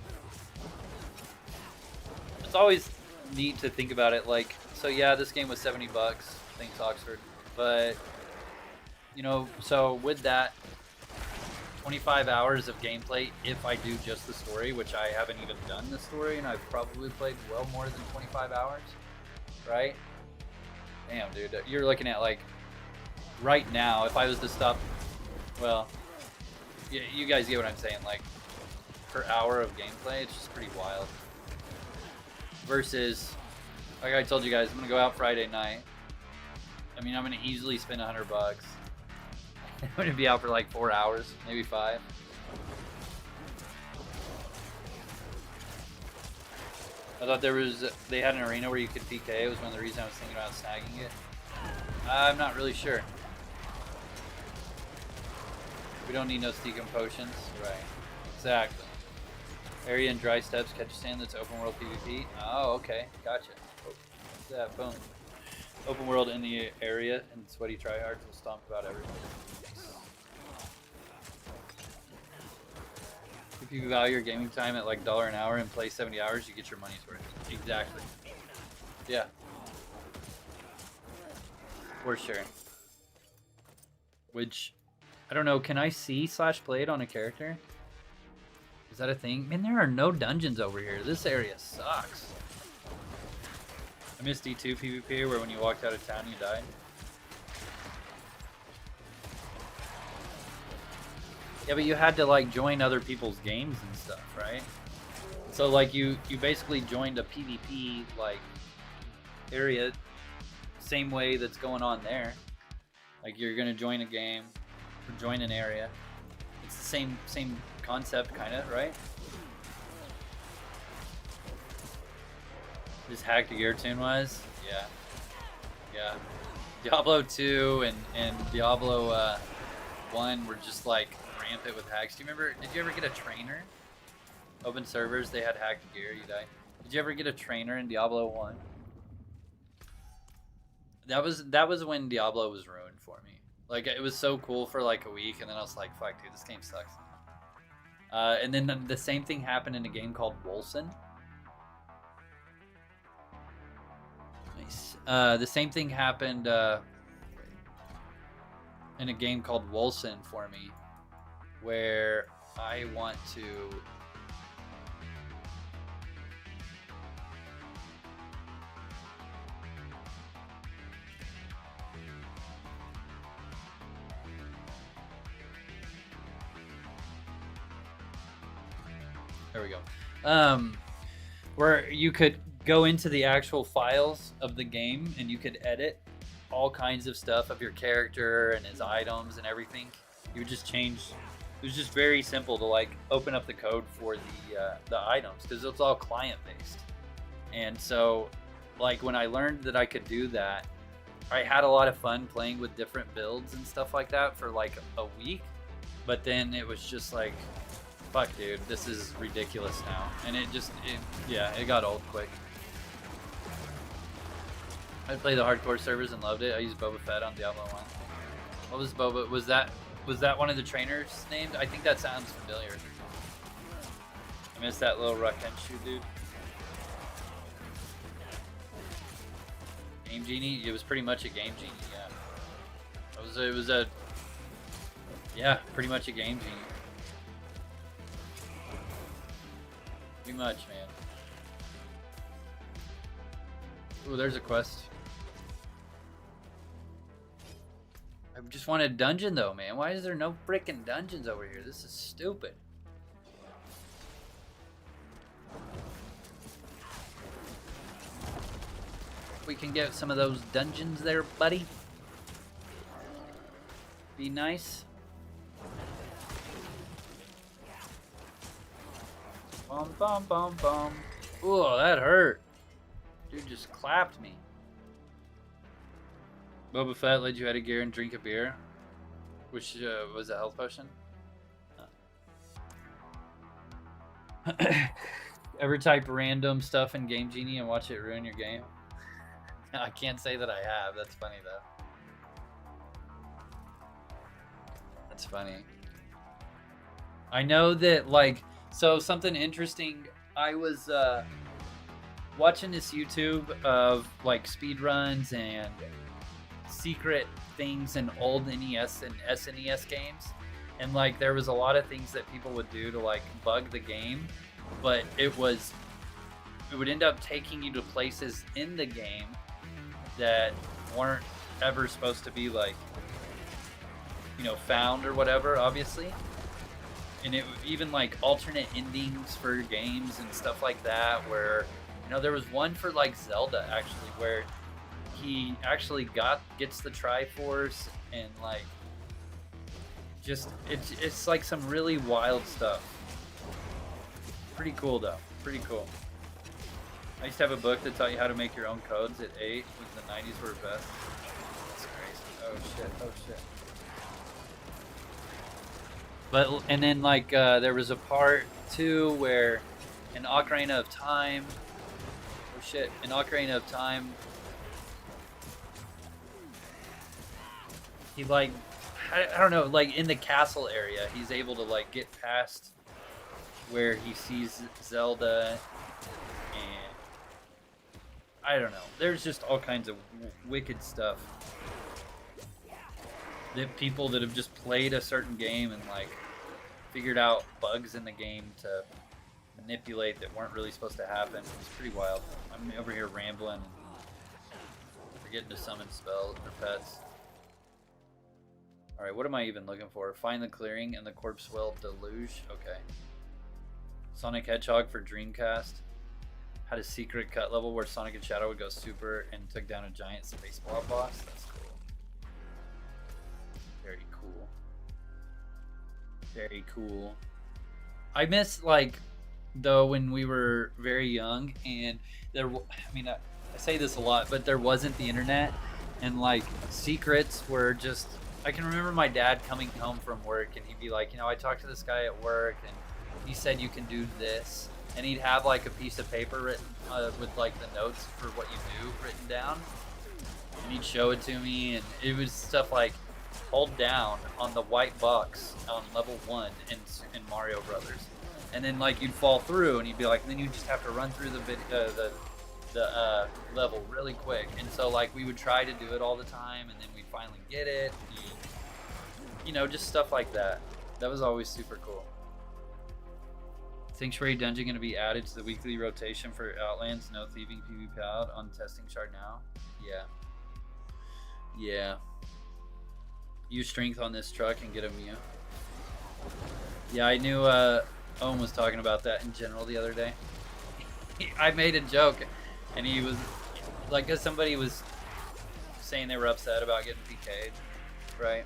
Speaker 1: It's always neat to think about it like, so yeah, this game was 70 bucks. Thanks, Oxford. But, you know, so with that, 25 hours of gameplay, if I do just the story, which I haven't even done the story, and I've probably played well more than 25 hours, right? Damn, dude, you're looking at like, right now, if I was to stop, well, you guys get what I'm saying, like, per hour of gameplay, it's just pretty wild. Versus, like I told you guys, I'm gonna go out Friday night. I mean, I'm gonna easily spend 100 bucks. I'm gonna be out for like 4 hours, maybe 5. I thought they had an arena where you could PK. It was one of the reasons I was thinking about snagging it. I'm not really sure. We don't need no Steakum potions. Right. Exactly. Area and dry steps, catch a stand, that's open world PvP. Oh, okay. Gotcha. Oh, what's that? Boom. Open world in the area, and sweaty tryhards will stomp about everything. If you value your gaming time at like $1 an hour and play 70 hours, you get your money's worth. Exactly. Yeah. For sure. Which, I don't know, can I see /played on a character? Is that a thing? Man, there are no dungeons over here. This area sucks. I missed D2 PvP where when you walked out of town you died. Yeah, but you had to like join other people's games and stuff, right? So like you basically joined a PvP like area, same way that's going on there. Like you're gonna join a game or join an area. It's the same concept, kind of, right? Just hacked a gear tune was, yeah. Diablo 2 and Diablo 1 were just like rampant with hacks. Do you remember? Did you ever get a trainer? Open servers, they had hacked gear. You died. Did you ever get a trainer in Diablo 1? That was when Diablo was ruined for me. Like it was so cool for like a week, and then I was like, "Fuck, dude, this game sucks." And then the same thing happened in a game called Wolcen. Nice. The same thing happened in a game called Wolcen for me, where I want to. There we go. Where you could go into the actual files of the game and you could edit all kinds of stuff of your character and his items and everything. You would just change. It was just very simple to like open up the code for the items because it's all client based. And so, like when I learned that I could do that, I had a lot of fun playing with different builds and stuff like that for like a week. But then it was just like, fuck, dude, this is ridiculous now. And it got old quick. I played the hardcore servers and loved it. I used Boba Fett on Diablo 1. What was Boba? Was that one of the trainers named? I think that sounds familiar. I missed that little Rakenshu dude. Game Genie? It was pretty much a Game Genie, yeah. It was a pretty much a Game Genie. Pretty much, man. Ooh, there's a quest. I just want a dungeon though, man. Why is there no freaking dungeons over here? This is stupid. We can get some of those dungeons there, buddy. Be nice. Bum bum bum bum. Ooh, that hurt. Dude just clapped me. Boba Fett led you out of gear and drink a beer, which was a health potion. Ever type random stuff in Game Genie and watch it ruin your game? I can't say that I have. That's funny though. That's funny. I know that like. So something interesting, I was watching this YouTube of like speedruns and secret things in old NES and SNES games, and like there was a lot of things that people would do to like bug the game, but it would end up taking you to places in the game that weren't ever supposed to be like, you know, found or whatever, obviously. And it even like alternate endings for games and stuff like that, where, you know, there was one for like Zelda actually where he actually gets the Triforce, and like just it's like some really wild stuff. Pretty cool though. Pretty cool. I used to have a book that taught you how to make your own codes at 8 when the 90s were best. That's crazy. Oh shit. Oh shit. But, and then like there was a part 2 where in Ocarina of Time, in Ocarina of Time, he like, I don't know, like in the castle area, he's able to like get past where he sees Zelda, and I don't know, there's just all kinds of wicked stuff that people that have just played a certain game and like figured out bugs in the game to manipulate that weren't really supposed to happen. It's pretty wild. I'm over here rambling and forgetting to summon spells or pets. Alright, what am I even looking for? Find the clearing and the corpse well deluge. Okay. Sonic Hedgehog for Dreamcast. Had a secret cut level where Sonic and Shadow would go super and took down a giant space blob boss. That's cool. Very cool. Very cool. I miss, like, though, when we were very young, and there, I mean, I say this a lot, but there wasn't the internet, and like secrets were just, I can remember my dad coming home from work and he'd be like, you know, I talked to this guy at work and he said you can do this, and he'd have like a piece of paper written with like the notes for what you do written down, and he'd show it to me, and it was stuff like hold down on the white box on level 1 in Mario Brothers, and then like you'd fall through, and he'd be like, and then you just have to run through the level really quick. And so like we would try to do it all the time, and then we'd finally get it. You know, just stuff like that. That was always super cool. Sanctuary Dungeon going to be added to the weekly rotation for Outlands. No thieving PvP out on testing shard now. Yeah. Use strength on this truck and get a Mew. Yeah, I knew Owen was talking about that in general the other day. I made a joke, and he was like, cause somebody was saying they were upset about getting PK'd, right?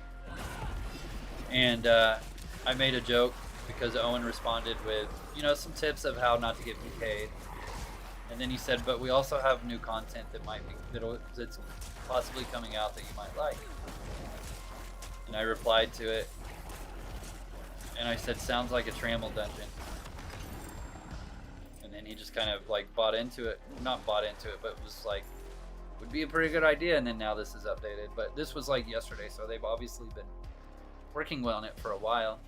Speaker 1: And I made a joke because Owen responded with, you know, some tips of how not to get PK'd, and then he said, but we also have new content that might be that's possibly coming out that you might like. And I replied to it, and I said, sounds like a Trammel dungeon. And then he just kind of like bought into it, not bought into it, but was like, would be a pretty good idea. And then now this is updated, but this was like yesterday, so they've obviously been working well on it for a while.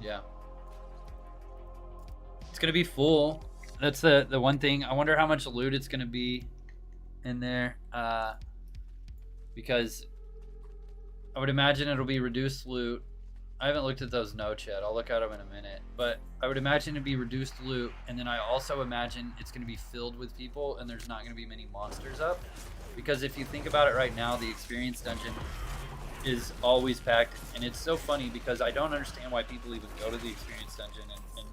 Speaker 1: Yeah, it's gonna be full. That's the one thing. I wonder how much loot it's gonna be in there, because I would imagine it'll be reduced loot. I haven't looked at those notes yet. I'll look at them in a minute, but I would imagine it'd be reduced loot, and then I also imagine it's going to be filled with people, and there's not going to be many monsters up, because if you think about it right now, the experience dungeon is always packed, and it's so funny because I don't understand why people even go to the experience dungeon and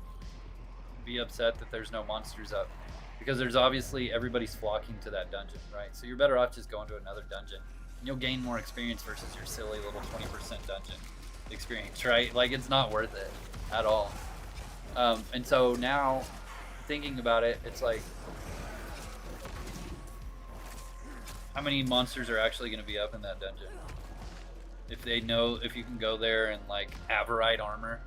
Speaker 1: be upset that there's no monsters up, because there's obviously everybody's flocking to that dungeon, right? So you're better off just going to another dungeon, and you'll gain more experience versus your silly little 20% dungeon experience, right? Like, it's not worth it at all. And so now thinking about it, it's like, how many monsters are actually going to be up in that dungeon? If they know, if you can go there and like Averite armor,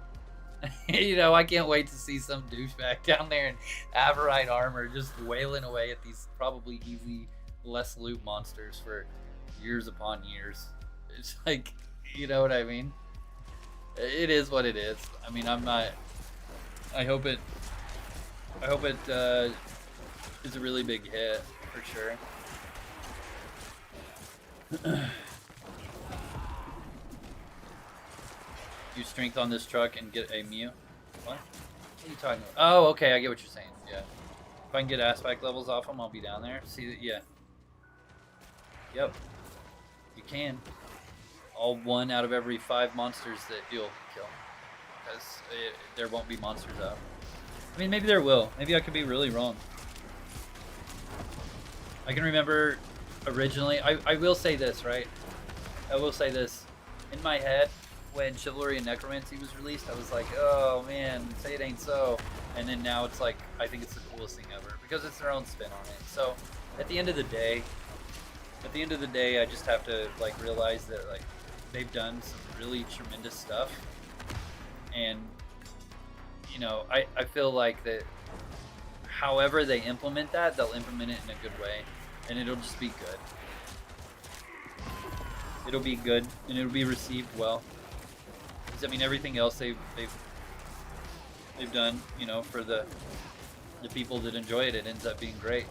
Speaker 1: you know, I can't wait to see some douchebag down there in Averite armor just wailing away at these probably easy, less loot monsters for years upon years. It's like, you know what I mean? It is what it is. I mean, I'm not. I hope it is a really big hit for sure. Use strength on this truck and get a Mew. What? What are you talking about? Oh, okay, I get what you're saying. Yeah. If I can get aspect levels off them, I'll be down there. See that? Yeah. Yep. You can. All 1 out of every 5 monsters that you'll kill, because there won't be monsters up. I mean, maybe there will. Maybe I could be really wrong. I can remember originally, I will say this, right? I will say this. In my head, when Chivalry and Necromancy was released, I was like, oh man, say it ain't so. And then now it's like, I think it's the coolest thing ever, because it's their own spin on it. So at the end of the day, I just have to like realize that like they've done some really tremendous stuff, and you know, I feel like that however they implement that, they'll implement it in a good way, and it'll just be good. It'll be good, and it'll be received well. Because I mean, everything else they've done, you know, for the people that enjoy it, it ends up being great.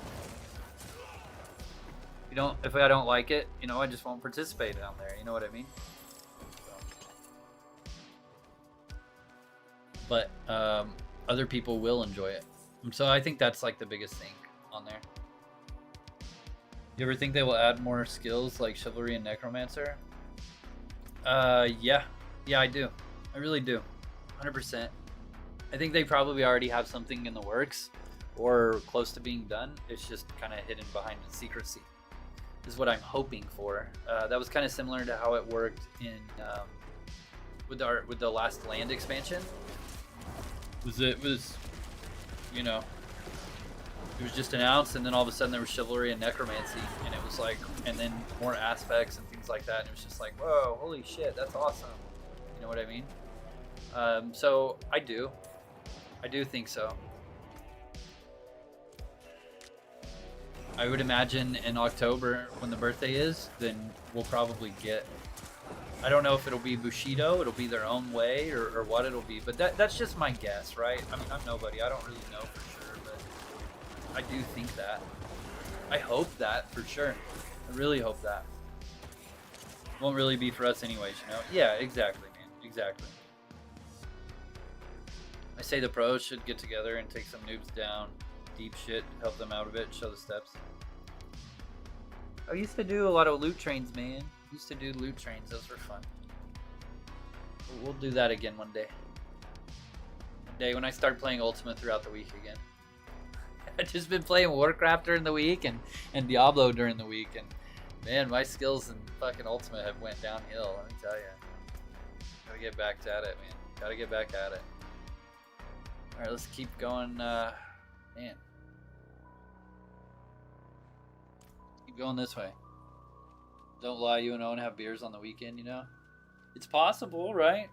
Speaker 1: if I don't like it, you know, I just won't participate down there. You know what I mean? So. But other people will enjoy it. So I think that's like the biggest thing on there. You ever think they will add more skills like chivalry and necromancer? Yeah, I do. I really do, 100%. I think they probably already have something in the works or close to being done. It's just kind of hidden behind secrecy. Is what I'm hoping for. That was kind of similar to how it worked in with the last land expansion. It was, you know, it was just announced, and then all of a sudden there was chivalry and necromancy, and it was like, and then more aspects and things like that, and it was just like, whoa, holy shit, that's awesome. You know what I mean? So I do think so. I would imagine in October, when the birthday is, then we'll probably get, I don't know if it'll be Bushido, it'll be their own way, or what it'll be, but that's just my guess, right? I mean, I'm nobody, I don't really know for sure, but I do think that. I hope that, for sure. I really hope that. Won't really be for us anyways, you know? Yeah, exactly, man, exactly. I say the pros should get together and take some noobs down. Deep shit, help them out a bit, show the steps. I used to do a lot of loot trains, man. Used to do loot trains, those were fun. We'll do that again one day. One day when I start playing Ultima throughout the week again. I've just been playing Warcraft during the week and Diablo during the week, and man, my skills in fucking Ultima have went downhill, let me tell you. Gotta get back at it, man. Gotta get back at it. Alright, let's keep going, man. Keep going this way. Don't lie, you and Owen have beers on the weekend, you know? It's possible, right?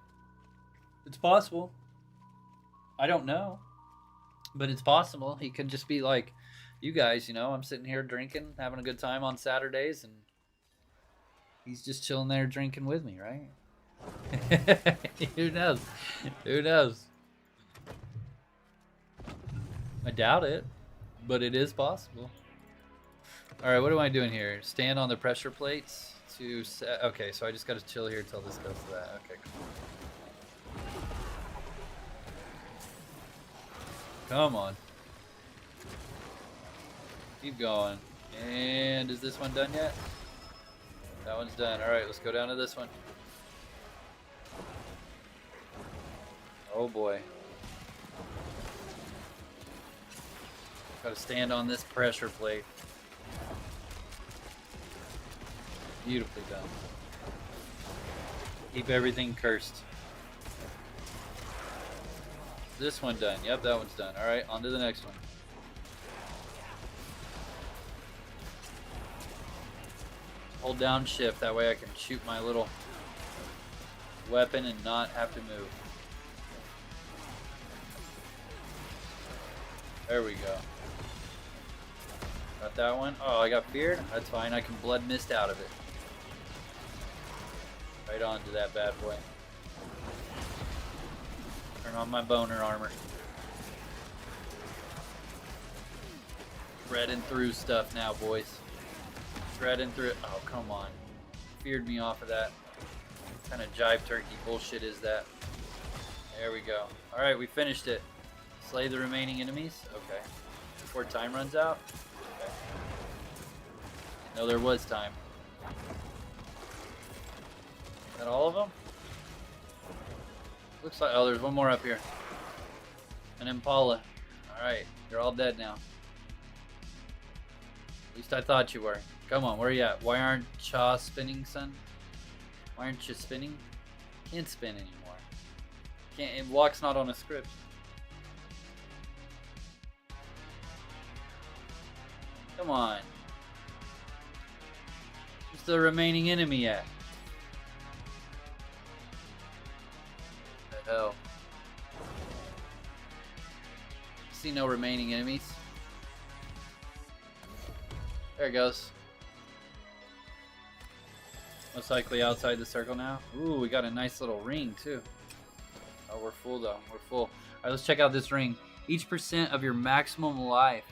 Speaker 1: It's possible. I don't know. But it's possible. He could just be like you guys, you know? I'm sitting here drinking, having a good time on Saturdays, and he's just chilling there drinking with me, right? Who knows? Who knows? I doubt it, but it is possible. Alright, what am I doing here? Stand on the pressure plates to set. Okay, so I just gotta chill here till this goes to that. Okay, cool. Come on. Keep going. And is this one done yet? That one's done. Alright, let's go down to this one. Oh boy. Gotta stand on this pressure plate. Beautifully done. Keep everything cursed. This one done. Yep, that one's done. Alright, on to the next one. Hold down shift, that way I can shoot my little weapon and not have to move. There we go. Got that one. Oh, I got feared? That's fine. I can blood mist out of it. Right on to that bad boy. Turn on my boner armor. Threading through stuff now, boys. Threading through it. Oh, come on. Feared me off of that. What kind of jive turkey bullshit is that? There we go. Alright, we finished it. Slay the remaining enemies? Okay. Before time runs out? Okay. No, there was time. Is that all of them? Looks like, oh, there's one more up here. An Impala. Alright, you're all dead now. At least I thought you were. Come on, where are you at? Why aren't Cha spinning, son? Why aren't you spinning? Can't spin anymore. Can't, walk's not on a script. Come on. Where's the remaining enemy at? What the hell? See no remaining enemies. There it goes. Most likely outside the circle now. Ooh, we got a nice little ring too. Oh, we're full though. We're full. Alright, let's check out this ring. Each % of your maximum life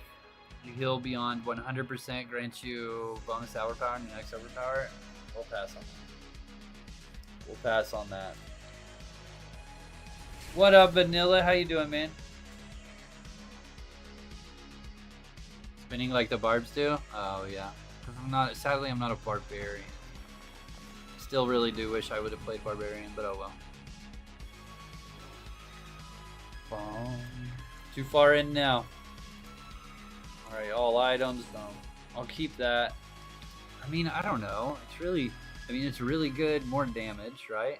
Speaker 1: You heal beyond 100%, grants you bonus overpower and the next overpower. We'll pass on that. We'll pass on that. What up, Vanilla? How you doing, man? Spinning like the barbs do? Oh yeah. Sadly, I'm not a barbarian. Still really do wish I would have played barbarian, but oh well. Too far in now. Alright, all items, boom. I'll keep that. I mean, I don't know. It's really good. More damage, right?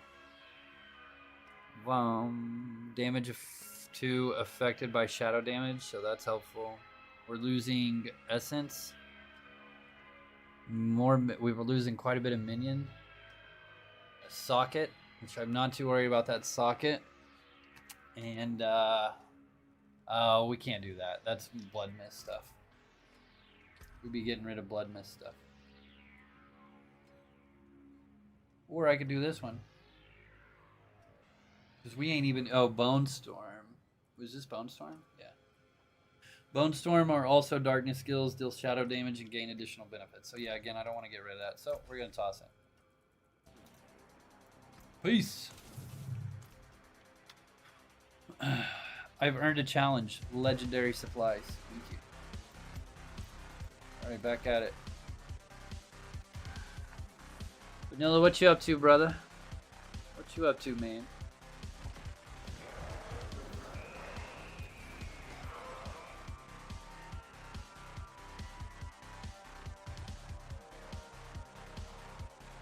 Speaker 1: Damage 2 affected by shadow damage, so that's helpful. We're losing essence. We were losing quite a bit of minion. A socket, which I'm not too worried about that socket. And we can't do that. That's blood mist stuff. We'd be getting rid of blood mist stuff. Or I could do this one. Because we ain't even... Oh, Bone Storm. Was this Bone Storm? Yeah. Bone Storm are also darkness skills, deal shadow damage, and gain additional benefits. So yeah, again, I don't want to get rid of that. So we're going to toss it. Peace. I've earned a challenge. Legendary supplies. Thank you. Alright, back at it. Vanilla, what you up to, brother? What you up to, man?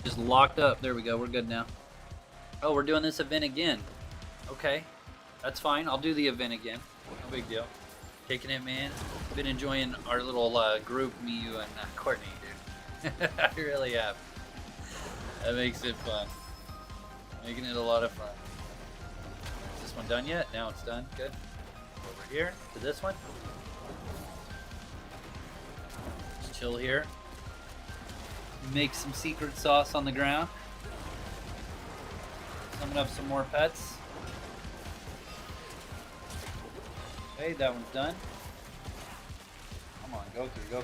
Speaker 1: Just locked up. There we go. We're good now. Oh, we're doing this event again. Okay. That's fine. I'll do the event again. No big deal. Taking it, man. Been enjoying our little group, me, you, and Courtney, dude. I really have. That makes it fun. Making it a lot of fun. Is this one done yet? Now it's done. Good. Over here to this one. Just chill here. Make some secret sauce on the ground. Summon up some more pets. Okay, that one's done. Come on, go through.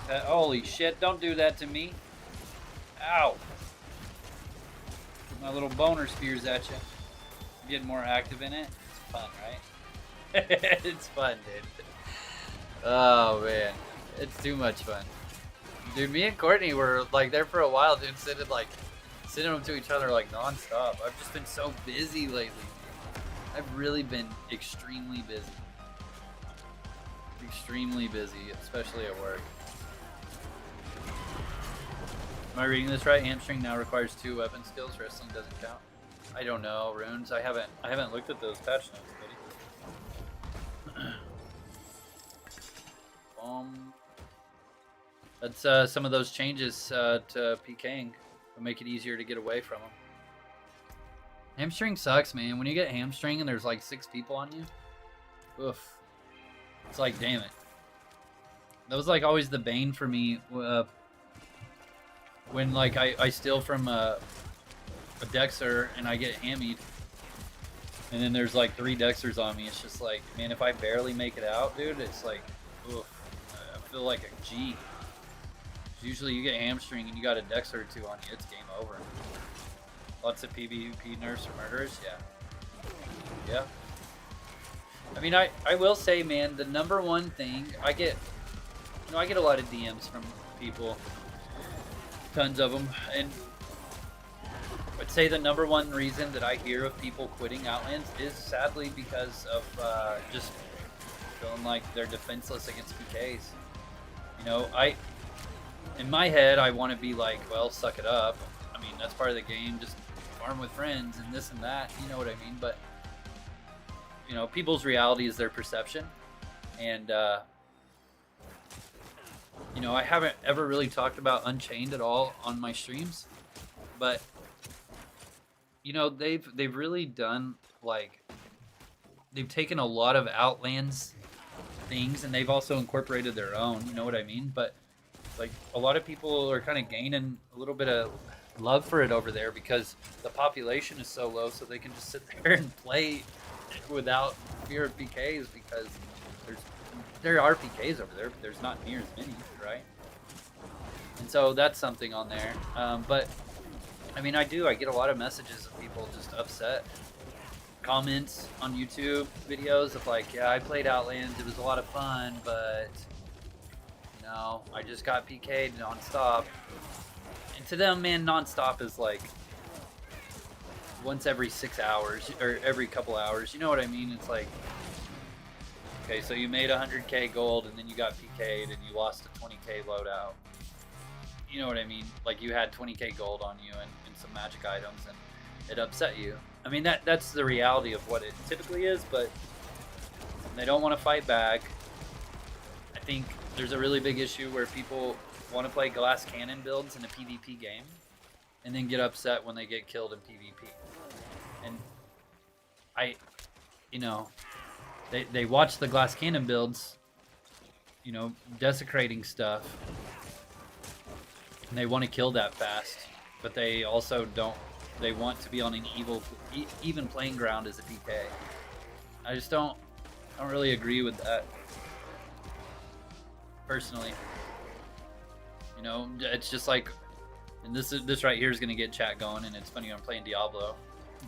Speaker 1: Perfect. Holy shit, don't do that to me. Ow. My little boner spears at you. I'm getting more active in it. It's fun, right? It's fun, dude. Oh, man. It's too much fun. Dude, me and Courtney were like there for a while, dude, sending them to each other like non-stop. I've just been so busy lately. I've really been extremely busy. Extremely busy, especially at work. Am I reading this right? Hamstring now requires 2 weapon skills. Wrestling doesn't count. I don't know, runes. I haven't looked at those patch notes, buddy. That's some of those changes to PKing will make it easier to get away from them. Hamstring sucks, man. When you get hamstring and there's like 6 people on you, oof. It's like, damn it. That was like always the bane for me when like I steal from a Dexter and I get hammied. And then there's like 3 Dexters on me. It's just like, man, if I barely make it out, dude, it's like, oof. I feel like a G. Usually you get hamstring and you got a Dexter or 2 on you, it's game over. Lots of PvP nerfs or murderers, yeah. Yeah. I mean, I will say, man, the number one thing, I get a lot of DMs from people, tons of them, and I'd say the number one reason that I hear of people quitting Outlands is sadly because of just feeling like they're defenseless against PKs. You know, in my head, I want to be like, well, suck it up. I mean, that's part of the game, just farm with friends and this and that, you know what I mean? But, you know, people's reality is their perception. And, you know, I haven't ever really talked about Unchained at all on my streams. But, you know, they've really done, like, they've taken a lot of Outlands things and they've also incorporated their own, you know what I mean? But, like, a lot of people are kind of gaining a little bit of love for it over there because the population is so low, so they can just sit there and play without fear of PKs because there are PKs over there, but there's not near as many, right? And so that's something on there. But I mean, I get a lot of messages of people just upset. Comments on YouTube videos of like, yeah, I played Outlands, it was a lot of fun, but you know, I just got PK'd nonstop. And to them, man, nonstop is like once every 6 hours or every couple hours. You know what I mean? It's like, okay, so you made 100k gold and then you got PK'd and you lost a 20k loadout. You know what I mean? Like you had 20k gold on you and some magic items, and it upset you. I mean, that's the reality of what it typically is, but they don't want to fight back. I think there's a really big issue where people want to play glass cannon builds in a PvP game and then get upset when they get killed in PvP. And you know, they watch the glass cannon builds, you know, desecrating stuff, and they want to kill that fast, but they also they want to be on an even playing ground as a PK. I just don't really agree with that, personally. You know, it's just like, and this right here is gonna get chat going, and it's funny, I'm playing Diablo,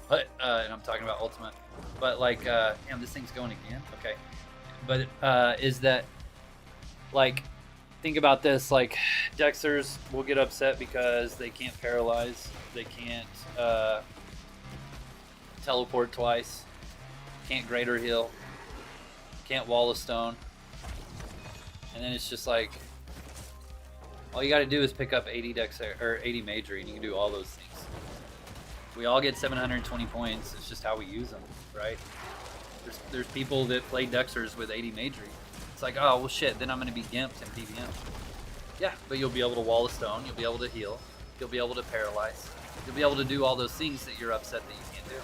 Speaker 1: but and I'm talking about Ultimate, but like, damn, this thing's going again. Okay, but is that like, think about this, like Dexers will get upset because they can't paralyze, they can't teleport twice, can't greater heal, can't wall a stone, and then it's just like, all you got to do is pick up 80 Dexter or 80 Magery, and you can do all those things. We all get 720 points. It's just how we use them, right? There's people that play Dexers with 80 Magery. It's like, oh well, shit. Then I'm gonna be gimped in PvM. Yeah, but you'll be able to wall a stone. You'll be able to heal. You'll be able to paralyze. You'll be able to do all those things that you're upset that you can't do.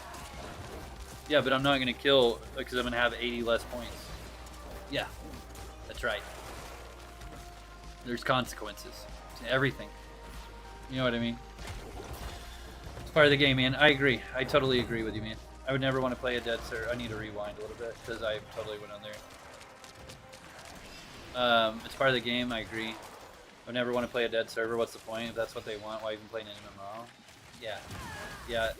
Speaker 1: Yeah, but I'm not gonna kill because I'm gonna have 80 less points. Yeah, that's right. There's consequences to everything. You know what I mean? It's part of the game, man. I agree. I totally agree with you, man. I would never want to play a dead server. I need to rewind a little bit because I totally went on there. It's part of the game. I agree. I would never want to play a dead server. What's the point? If that's what they want, why even play an MMO? Yeah. Yeah.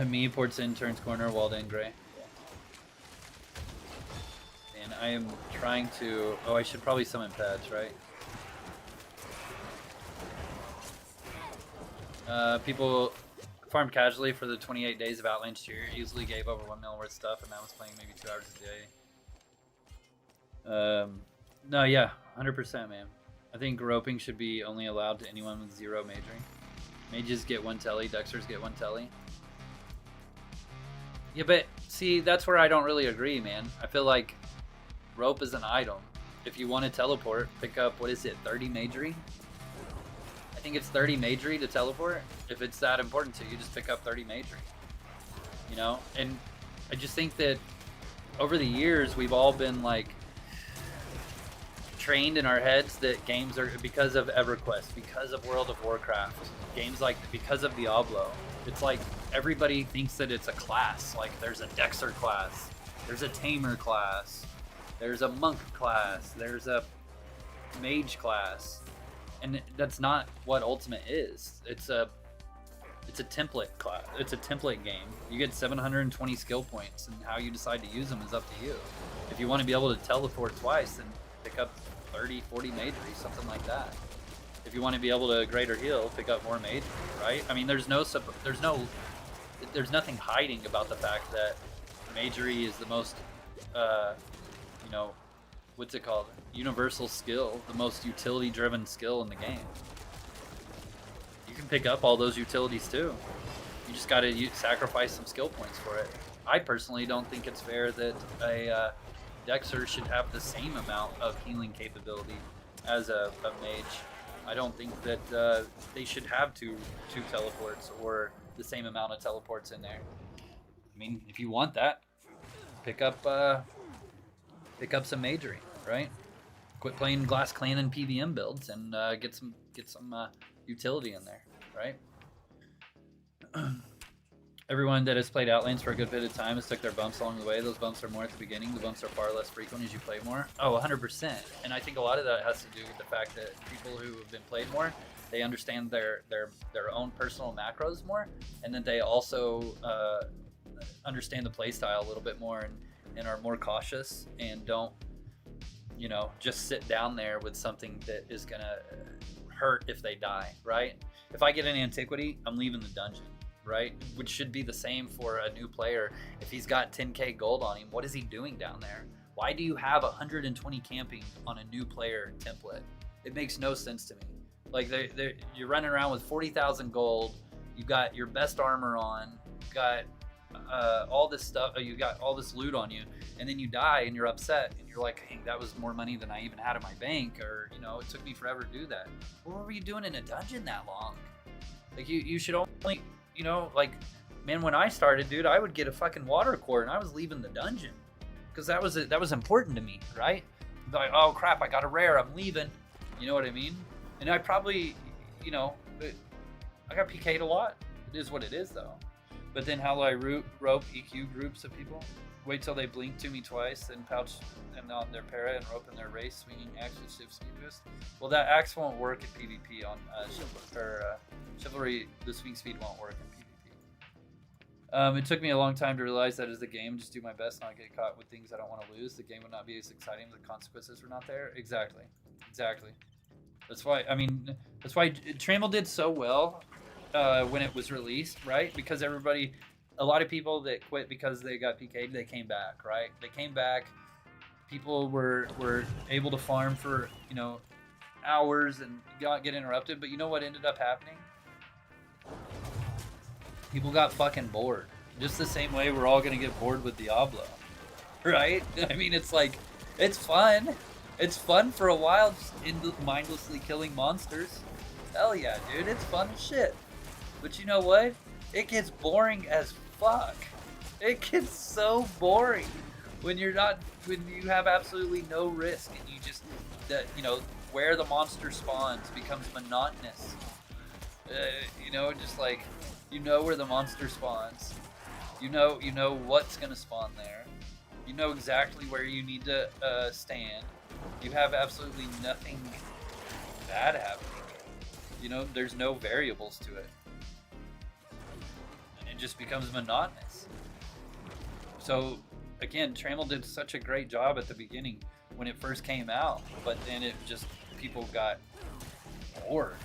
Speaker 1: Me, ports in, turns corner, walled in, gray. And I am trying to... Oh, I should probably summon pets, right? People farmed casually for the 28 days of Outlands Cheer. Easily gave over 1 mil worth of stuff, and I was playing maybe 2 hours a day. No, yeah, 100%, man. I think roping should be only allowed to anyone with 0 majoring. Mages get 1 telly, Dexters get 1 telly. Yeah, but see, that's where I don't really agree, man. I feel like rope is an item. If you want to teleport, pick up, what is it, 30 majory? I think it's 30 majory to teleport. If it's that important to you, just pick up 30 majory. You know? And I just think that over the years, we've all been like trained in our heads that games are, because of EverQuest, because of World of Warcraft, games like, because of Diablo, it's like everybody thinks that it's a class. Like there's a Dexter class, there's a Tamer class, there's a Monk class, there's a Mage class, and that's not what Ultimate is. It's a template class. It's a template game. You get 720 skill points, and how you decide to use them is up to you. If you want to be able to teleport twice, then pick up 30, 40 magery, something like that. If you want to be able to greater heal, pick up more magery, right? I mean, there's nothing hiding about the fact that magery is the most, you know, what's it called? Universal skill, the most utility-driven skill in the game. You can pick up all those utilities too. You just got to sacrifice some skill points for it. I personally don't think it's fair that a Dexter should have the same amount of healing capability as a mage. I don't think that they should have two teleports or the same amount of teleports in there. I mean, if you want that, pick up some magery, right? Quit playing Glass Clan and PVM builds and get some utility in there, right? Everyone that has played Outlands for a good bit of time has took their bumps along the way. Those bumps are more at the beginning. The bumps are far less frequent as you play more. Oh, 100%. And I think a lot of that has to do with the fact that people who have been played more, they understand their own personal macros more, and then they also understand the play style a little bit more, and are more cautious and don't, you know, just sit down there with something that is gonna hurt if they die, right? If I get an antiquity, I'm leaving the dungeon, right? Which should be the same for a new player. If he's got 10k gold on him, what is he doing down there? Why do you have 120 camping on a new player template? It makes no sense to me. Like, you're running around with 40,000 gold, you've got your best armor on, you've got all this stuff, you got all this loot on you, and then you die and you're upset and you're like, hey, that was more money than I even had in my bank, or, you know, it took me forever to do that. What were you doing in a dungeon that long? Like, you should only, you know, like, man, when I started, dude, I would get a fucking water core and I was leaving the dungeon because that was important to me, right? Like, oh crap, I got a rare, I'm leaving. You know what I mean? And I probably, you know, I got PK'd a lot. It is what it is, though. But then how do I rope EQ groups of people? Wait till they blink to me twice, then pouch them on their para and rope in their race, swinging axe with shift speed boost. Well, that axe won't work in PvP on Chivalry. The swing speed won't work in PvP. It took me a long time to realize that as the game, just do my best, not get caught with things I don't want to lose. The game would not be as exciting if the consequences were not there. Exactly. That's why, I mean, that's why Trammel did so well when it was released, right? Because a lot of people that quit because they got PK'd, they came back, right? They came back. People were able to farm for, you know, hours and get interrupted. But you know what ended up happening? People got fucking bored. Just the same way we're all gonna get bored with Diablo, right? I mean, it's like, it's fun. It's fun for a while, just mindlessly killing monsters. Hell yeah, dude, it's fun as shit. But you know what? It gets boring as fuck. It gets so boring when you have absolutely no risk and you just, you know, where the monster spawns becomes monotonous. You know, just like, you know where the monster spawns. You know what's gonna spawn there. You know exactly where you need to stand. You have absolutely nothing bad happening. You know, there's no variables to it. And it just becomes monotonous. So, again, Trammel did such a great job at the beginning when it first came out, but then it just, people got bored.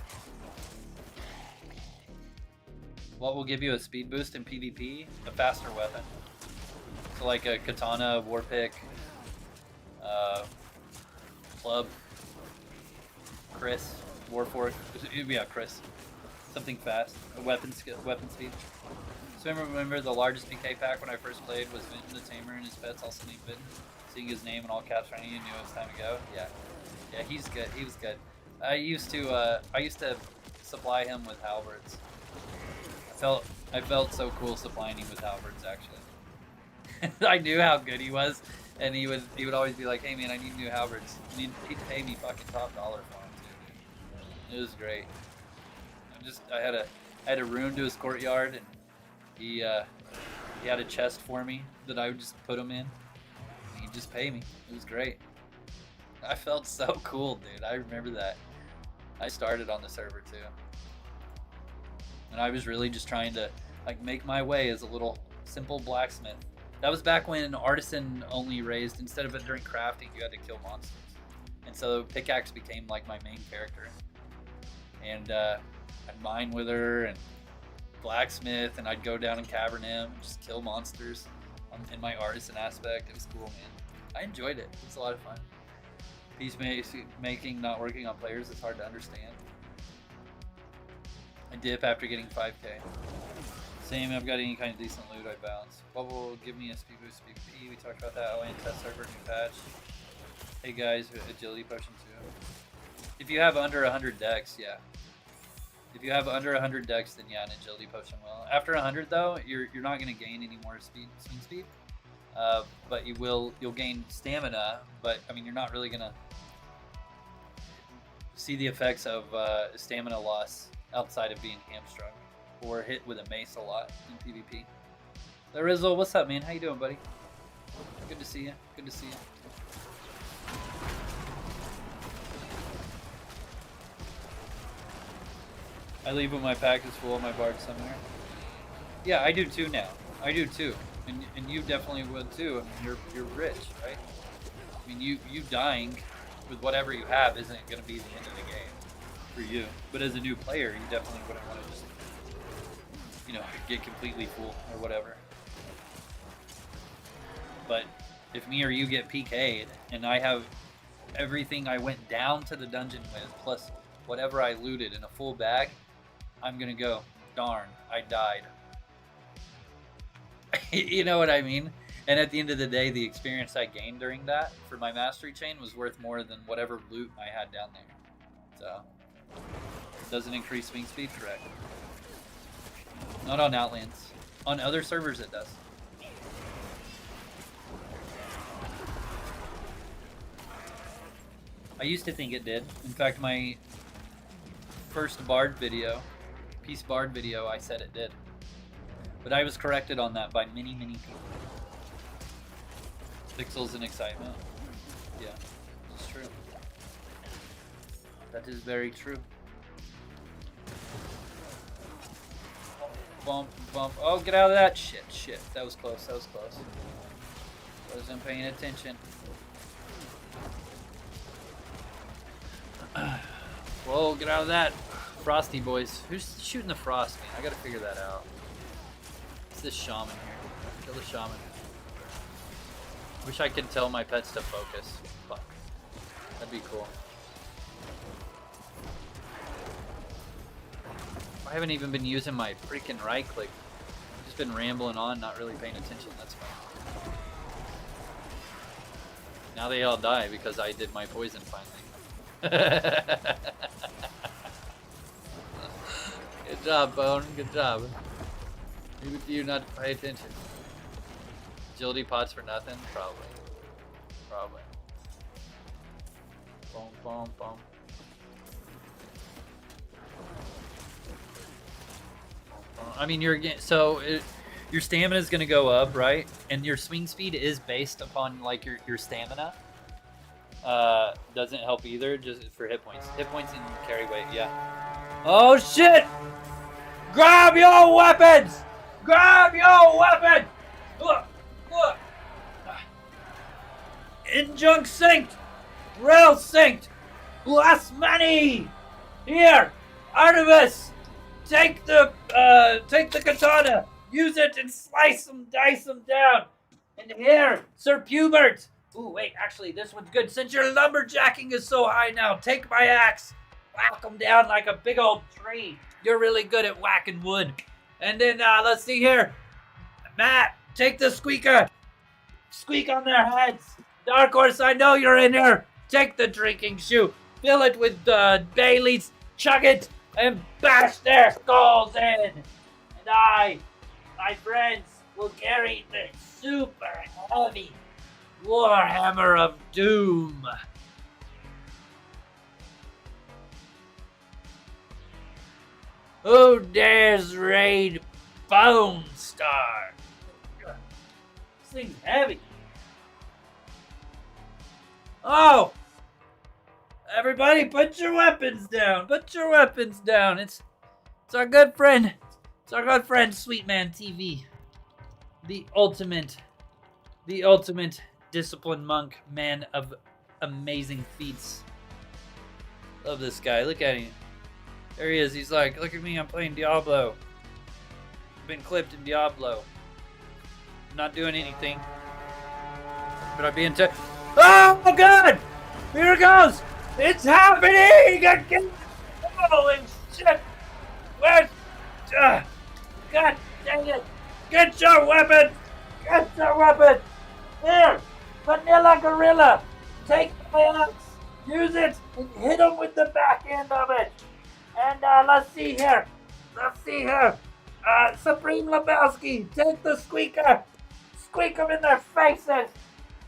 Speaker 1: What will give you a speed boost in PvP? A faster weapon. So like a katana, war pick, club, Chris, warfork, yeah, Chris. Something fast, a weapon speed. So remember the largest PK pack when I first played was Vinton the Tamer and his pets all sneak bitten. Seeing his name in all caps running, you knew it was time to go. Yeah, he's good. He was good. I used to supply him with halberds. I felt so cool supplying him with halberds, actually. I knew how good he was, and he would always be like, "Hey man, I need new halberds." He'd pay me fucking top dollar for them too, dude. It was great. I had a room to his courtyard, and he had a chest for me that I would just put him in, and he'd just pay me. It was great. I felt so cool, dude. I remember that. I started on the server too. And I was really just trying to like make my way as a little simple blacksmith. That was back when artisan only raised, instead of it during crafting, you had to kill monsters. And so pickaxe became like my main character. And I'd mine with her and blacksmith, and I'd go down in Cavern M and just kill monsters in my artisan aspect. It was cool, man. I enjoyed it. It was a lot of fun. Peacemaking not working on players is hard to understand. I dip after getting 5k. Same, I've got any kind of decent loot, I bounce. What will give me a speed boost PvP? We talked about that. Outland test server, new patch. Hey guys, agility potion too. If you have under 100 dex, yeah. If you have under 100 dex, then yeah, an agility potion will. After 100 though, you're not going to gain any more swing speed. But you'll gain stamina, but I mean, you're not really going to see the effects of stamina loss outside of being hamstrung or hit with a mace a lot in PvP. Rizzle, what's up, man? How you doing, buddy? Good to see you. Good to see you. I leave when my pack is full and my bard somewhere. Yeah, I do too now. I do too, and you definitely would too. I mean, you're rich, right? I mean, you dying with whatever you have isn't going to be the end of the game for you. But as a new player, you definitely wouldn't want to just, you know, get completely full or whatever. But if me or you get PK'd and I have everything I went down to the dungeon with plus whatever I looted in a full bag, I'm gonna go, darn, I died. You know what I mean? And at the end of the day, the experience I gained during that for my mastery chain was worth more than whatever loot I had down there. So, it doesn't increase swing speed, correct? Not on Outlands. On other servers it does. I used to think it did. In fact, my first Bard video, Peace Bard video, I said it did. But I was corrected on that by many, many people. Pixels and excitement. Yeah, it's true. That is very true. Bump, bump. Oh, get out of that shit. Shit, that was close. That was close. Wasn't paying attention. Whoa, get out of that. Frosty boys. Who's shooting the frost, man? I gotta figure that out. It's this shaman here. Kill the shaman. Wish I could tell my pets to focus. Fuck. That'd be cool. I haven't even been using my freaking right click. I've just been rambling on, not really paying attention. That's fine. Now they all die because I did my poison finally. Good job, Bone. Good job. Maybe do you not pay attention. Agility pots for nothing? Probably. Probably. Boom, boom, boom. I mean, your stamina is going to go up, right? And your swing speed is based upon like your stamina. Doesn't help either, just for hit points. Hit points and carry weight, yeah. Oh shit! Grab your weapons! Grab your weapons! Look! Look! Injunct synced! Rail synced! Blasphemy! Here! Artemis! Take the katana! Use it and slice them, dice them down! And here, Sir Pubert! Ooh, wait, actually, this one's good. Since your lumberjacking is so high now, take my axe. Whack them down like a big old tree. You're really good at whacking wood. And then, let's see here. Matt, take the squeaker. Squeak on their heads. Dark Horse, I know you're in here. Take the drinking shoe. Fill it with Bailey's. Chug it and bash their skulls in. And I, my friends, will carry the super heavy Warhammer of Doom. Who dares raid Bone Star? This thing's heavy. Oh! Everybody put your weapons down. Put your weapons down. It's our good friend. It's our good friend Sweet Man TV. The ultimate disciplined monk, man of amazing feats. Love this guy. Look at him. There he is. He's like, look at me. I'm playing Diablo. I've been clipped in Diablo. I'm not doing anything. But I'm being oh, God! Here it goes! It's happening again! Holy shit! Where? God dang it! Get your weapon! Get your weapon! Here! Vanilla Gorilla! Take the axe! Use it and hit him with the back end of it! And let's see here! Supreme Lebowski! Take the squeaker! Squeak them in their faces!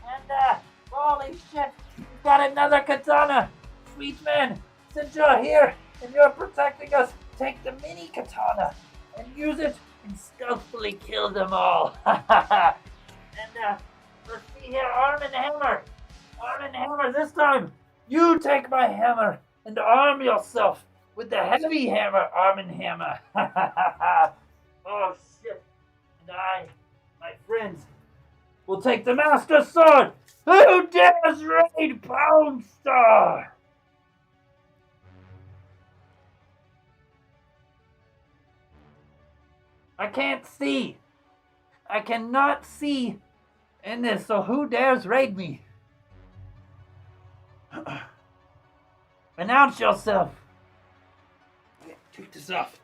Speaker 1: And holy shit! You've got another katana! Sweet man! Since you're here and you're protecting us, take the mini katana! and use it and stealthily kill them all. And let's see here, arm and hammer. Arm and hammer this time. You take my hammer and arm yourself with the heavy hammer, arm and hammer. Oh shit. And I, my friends, will take the Master Sword. Who dares raid Pound Star? I can't see. I cannot see in this, so who dares raid me? Announce yourself. Take this off.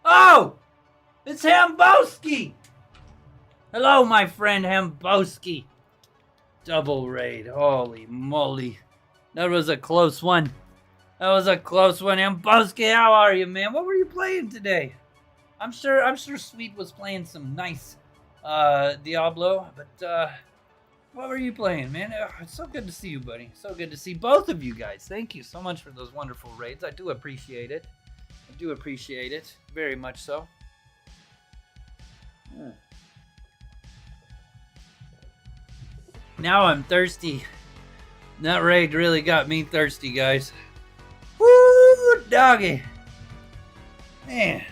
Speaker 1: Oh! It's Hamboski! Hello, my friend Hamboski. Double raid. Holy moly. That was a close one. That was a close one. Hamboski, how are you, man? What were you playing today? I'm sure Sweet was playing some nice Diablo, but what were you playing, man? It's so good to see you, buddy. So good to see both of you guys. Thank you so much for those wonderful raids. I do appreciate it. I do appreciate it. Very much so. Yeah. Now I'm thirsty. That raid really got me thirsty, guys. Woo, doggy. Man.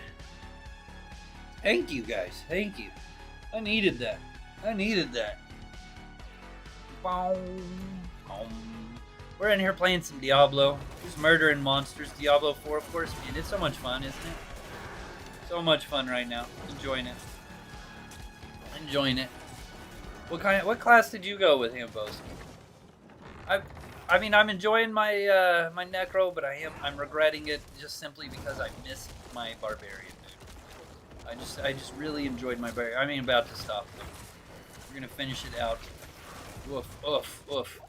Speaker 1: Thank you, guys. Thank you. I needed that. I needed that. We're in here playing some Diablo. Just murdering monsters. Diablo 4, of course. Man, it's so much fun, isn't it? So much fun right now. Enjoying it. Enjoying it. What class did you go with, Hamboski? I mean, I'm enjoying my my Necro, but I'm regretting it just simply because I missed my Barbarian. I just really enjoyed my Barbarian. I mean, about to stop though. We're gonna finish it out. Oof, oof, oof.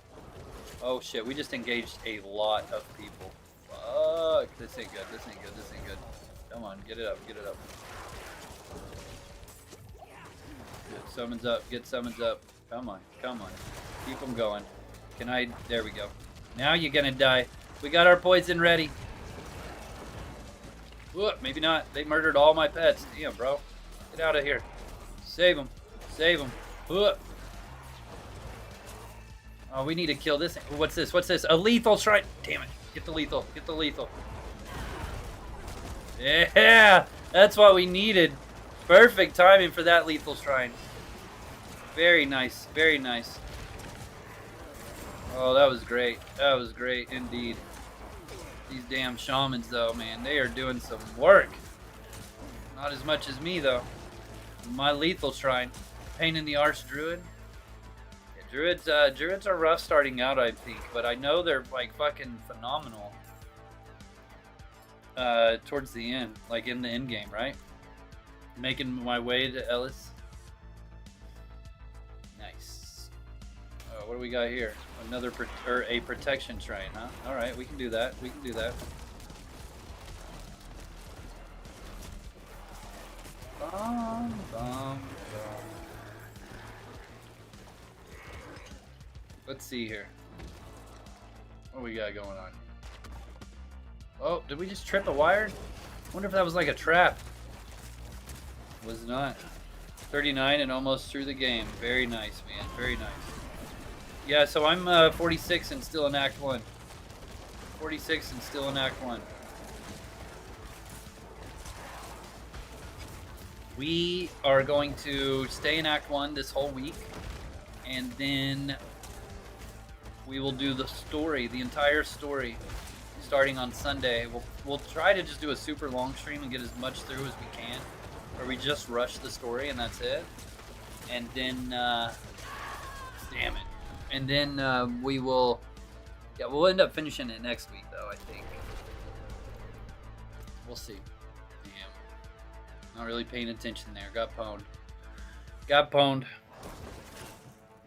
Speaker 1: Oh shit, we just engaged a lot of people. Fuck, this ain't good. This ain't good. This ain't good. Come on, get it up. Get it up. Get summons up. Get summons up. Come on. Come on. Keep them going. Can I? There we go. Now you're gonna die. We got our poison ready. Whoop, maybe not. They murdered all my pets. Damn, bro. Get out of here. Save them. Save them. Whoop. Oh, we need to kill this. What's this? What's this? A lethal shrine. Damn it. Get the lethal. Get the lethal. Yeah. That's what we needed. Perfect timing for that lethal shrine. Very nice. Very nice. Oh, that was great. That was great indeed. These damn shamans, though, man, they are doing some work. Not as much as me, though. My lethal shrine. Pain in the arse druid. Yeah, druids are rough starting out, I think, but I know they're like fucking phenomenal. Towards the end, like in the end game, right? Making my way to Ellis. Nice. What do we got here? Another a protection shrine, huh? All right, we can do that. We can do that. Bum, bum, bum. Let's see here. What we got going on? Oh, did we just trip a wire? I wonder if that was like a trap. Was not. 39 and almost through the game. Very nice, man. Very nice. Yeah, so I'm 46 and still in Act 1. 46 and still in Act 1. We are going to stay in Act 1 this whole week, and then we will do the story, the entire story, starting on Sunday. We'll try to just do a super long stream and get as much through as we can, where we just rush the story and that's it. And then, damn it. And then we will, yeah, we'll end up finishing it next week though, I think. We'll see. Damn. Not really paying attention there. Got pwned. Got pwned.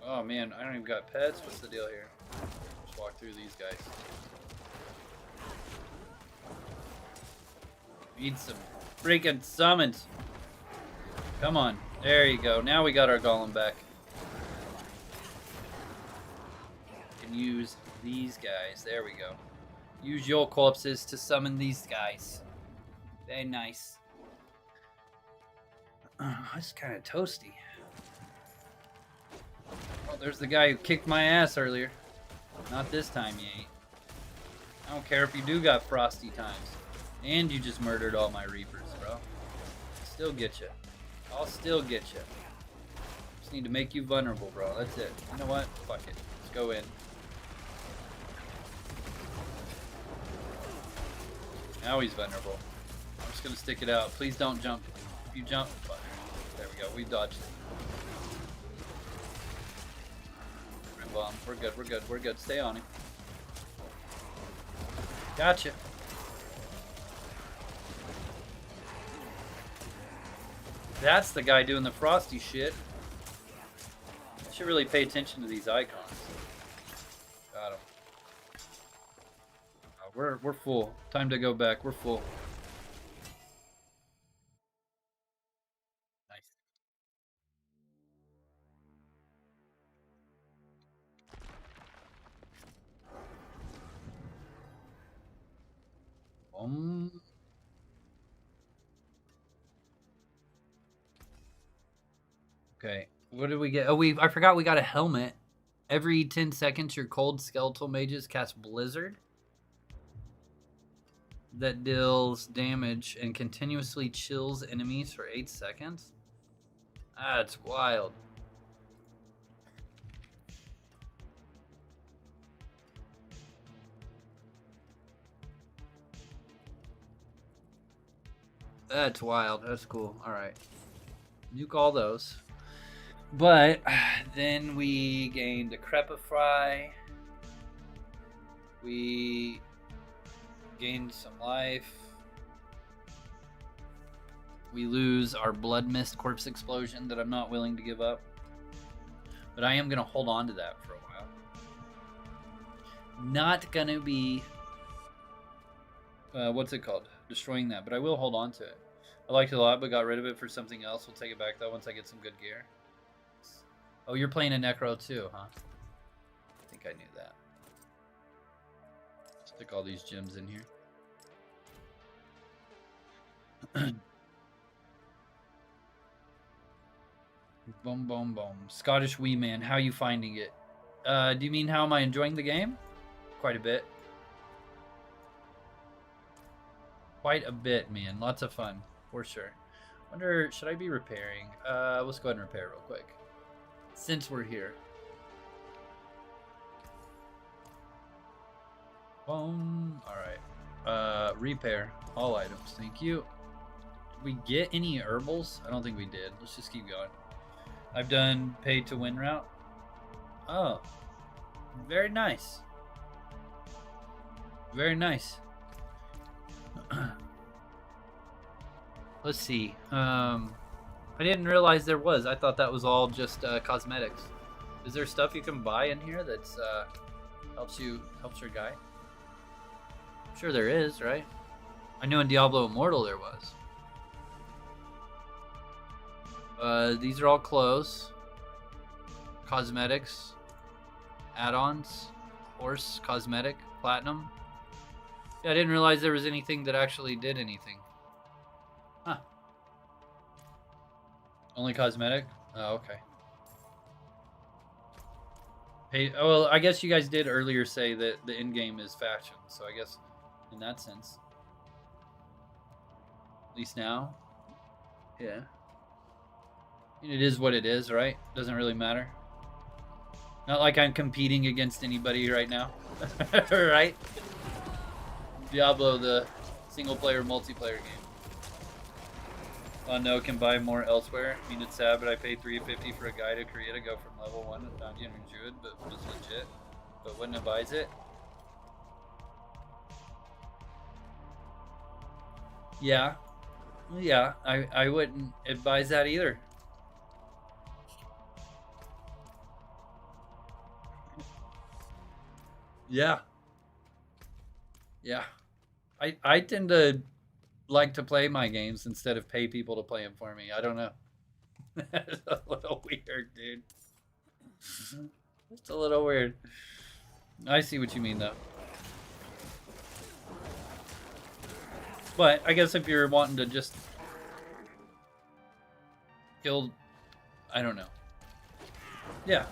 Speaker 1: Oh man, I don't even got pets. What's the deal here? Just walk through these guys. Need some freaking summons. Come on. There you go. Now we got our golem back. Can use these guys. There we go. Use your corpses to summon these guys. Very nice. It's kind of toasty. Oh, there's the guy who kicked my ass earlier. Not this time, you ain't. I don't care if you do got frosty times. And you just murdered all my Reapers, bro. Still get you. I'll still get you. Just need to make you vulnerable, bro. That's it. You know what? Fuck it. Let's go in. Now he's vulnerable. I'm just gonna stick it out. Please don't jump. If you jump, fuck. There we go. We dodged it. Red bomb. We're good. We're good. We're good. Stay on him. Gotcha. That's the guy doing the frosty shit. I should really pay attention to these icons. Got him. We're full. Time to go back. We're full. Nice. Okay. What did we get? Oh, I forgot we got a helmet. Every 10 seconds, your cold skeletal mages cast Blizzard that deals damage and continuously chills enemies for 8 seconds. That's wild. That's wild. That's cool. All right. Nuke all those. But then we gained the Crepify. We gained some life. We lose our Blood Mist Corpse Explosion that I'm not willing to give up. But I am going to hold on to that for a while. Not going to be... what's it called? Destroying that. But I will hold on to it. I liked it a lot, but got rid of it for something else. We'll take it back, though, once I get some good gear. Oh, you're playing a Necro, too, huh? I think I knew that. Stick all these gems in here. Boom, boom, boom. Scottish Wee Man, how are you finding it? Do you mean how am I enjoying the game? Quite a bit. Quite a bit, man. Lots of fun, for sure. Wonder, should I be repairing? Let's go ahead and repair real quick. Since we're here. Boom. Alright. Repair. All items. Thank you. Did we get any herbals? I don't think we did. Let's just keep going. I've done pay to win route. Oh. Very nice. Very nice. Let's see. I didn't realize there was. I thought that was all just cosmetics. Is there stuff you can buy in here that's helps your guy? I'm sure there is, right? I knew in Diablo Immortal there was. These are all clothes, cosmetics, add-ons, horse, cosmetic, platinum. Yeah, I didn't realize there was anything that actually did anything. Huh. Only cosmetic? Oh, okay. Hey, well, I guess you guys did earlier say that the end game is fashion, so I guess in that sense. At least now. Yeah. It is what it is, right? Doesn't really matter. Not like I'm competing against anybody right now. Right? Diablo, the single-player, multiplayer game. Oh no, can buy more elsewhere. I mean, it's sad, but I paid $350 for a guy to create a go from level 1 to Dungeon and Druid, but was legit. But wouldn't advise it. Yeah. Yeah, I wouldn't advise that either. Yeah. Yeah. I tend to like to play my games instead of pay people to play them for me. I don't know. It's a little weird, dude. It's a little weird. I see what you mean, though. But I guess if you're wanting to just Killed... I don't know. Yeah.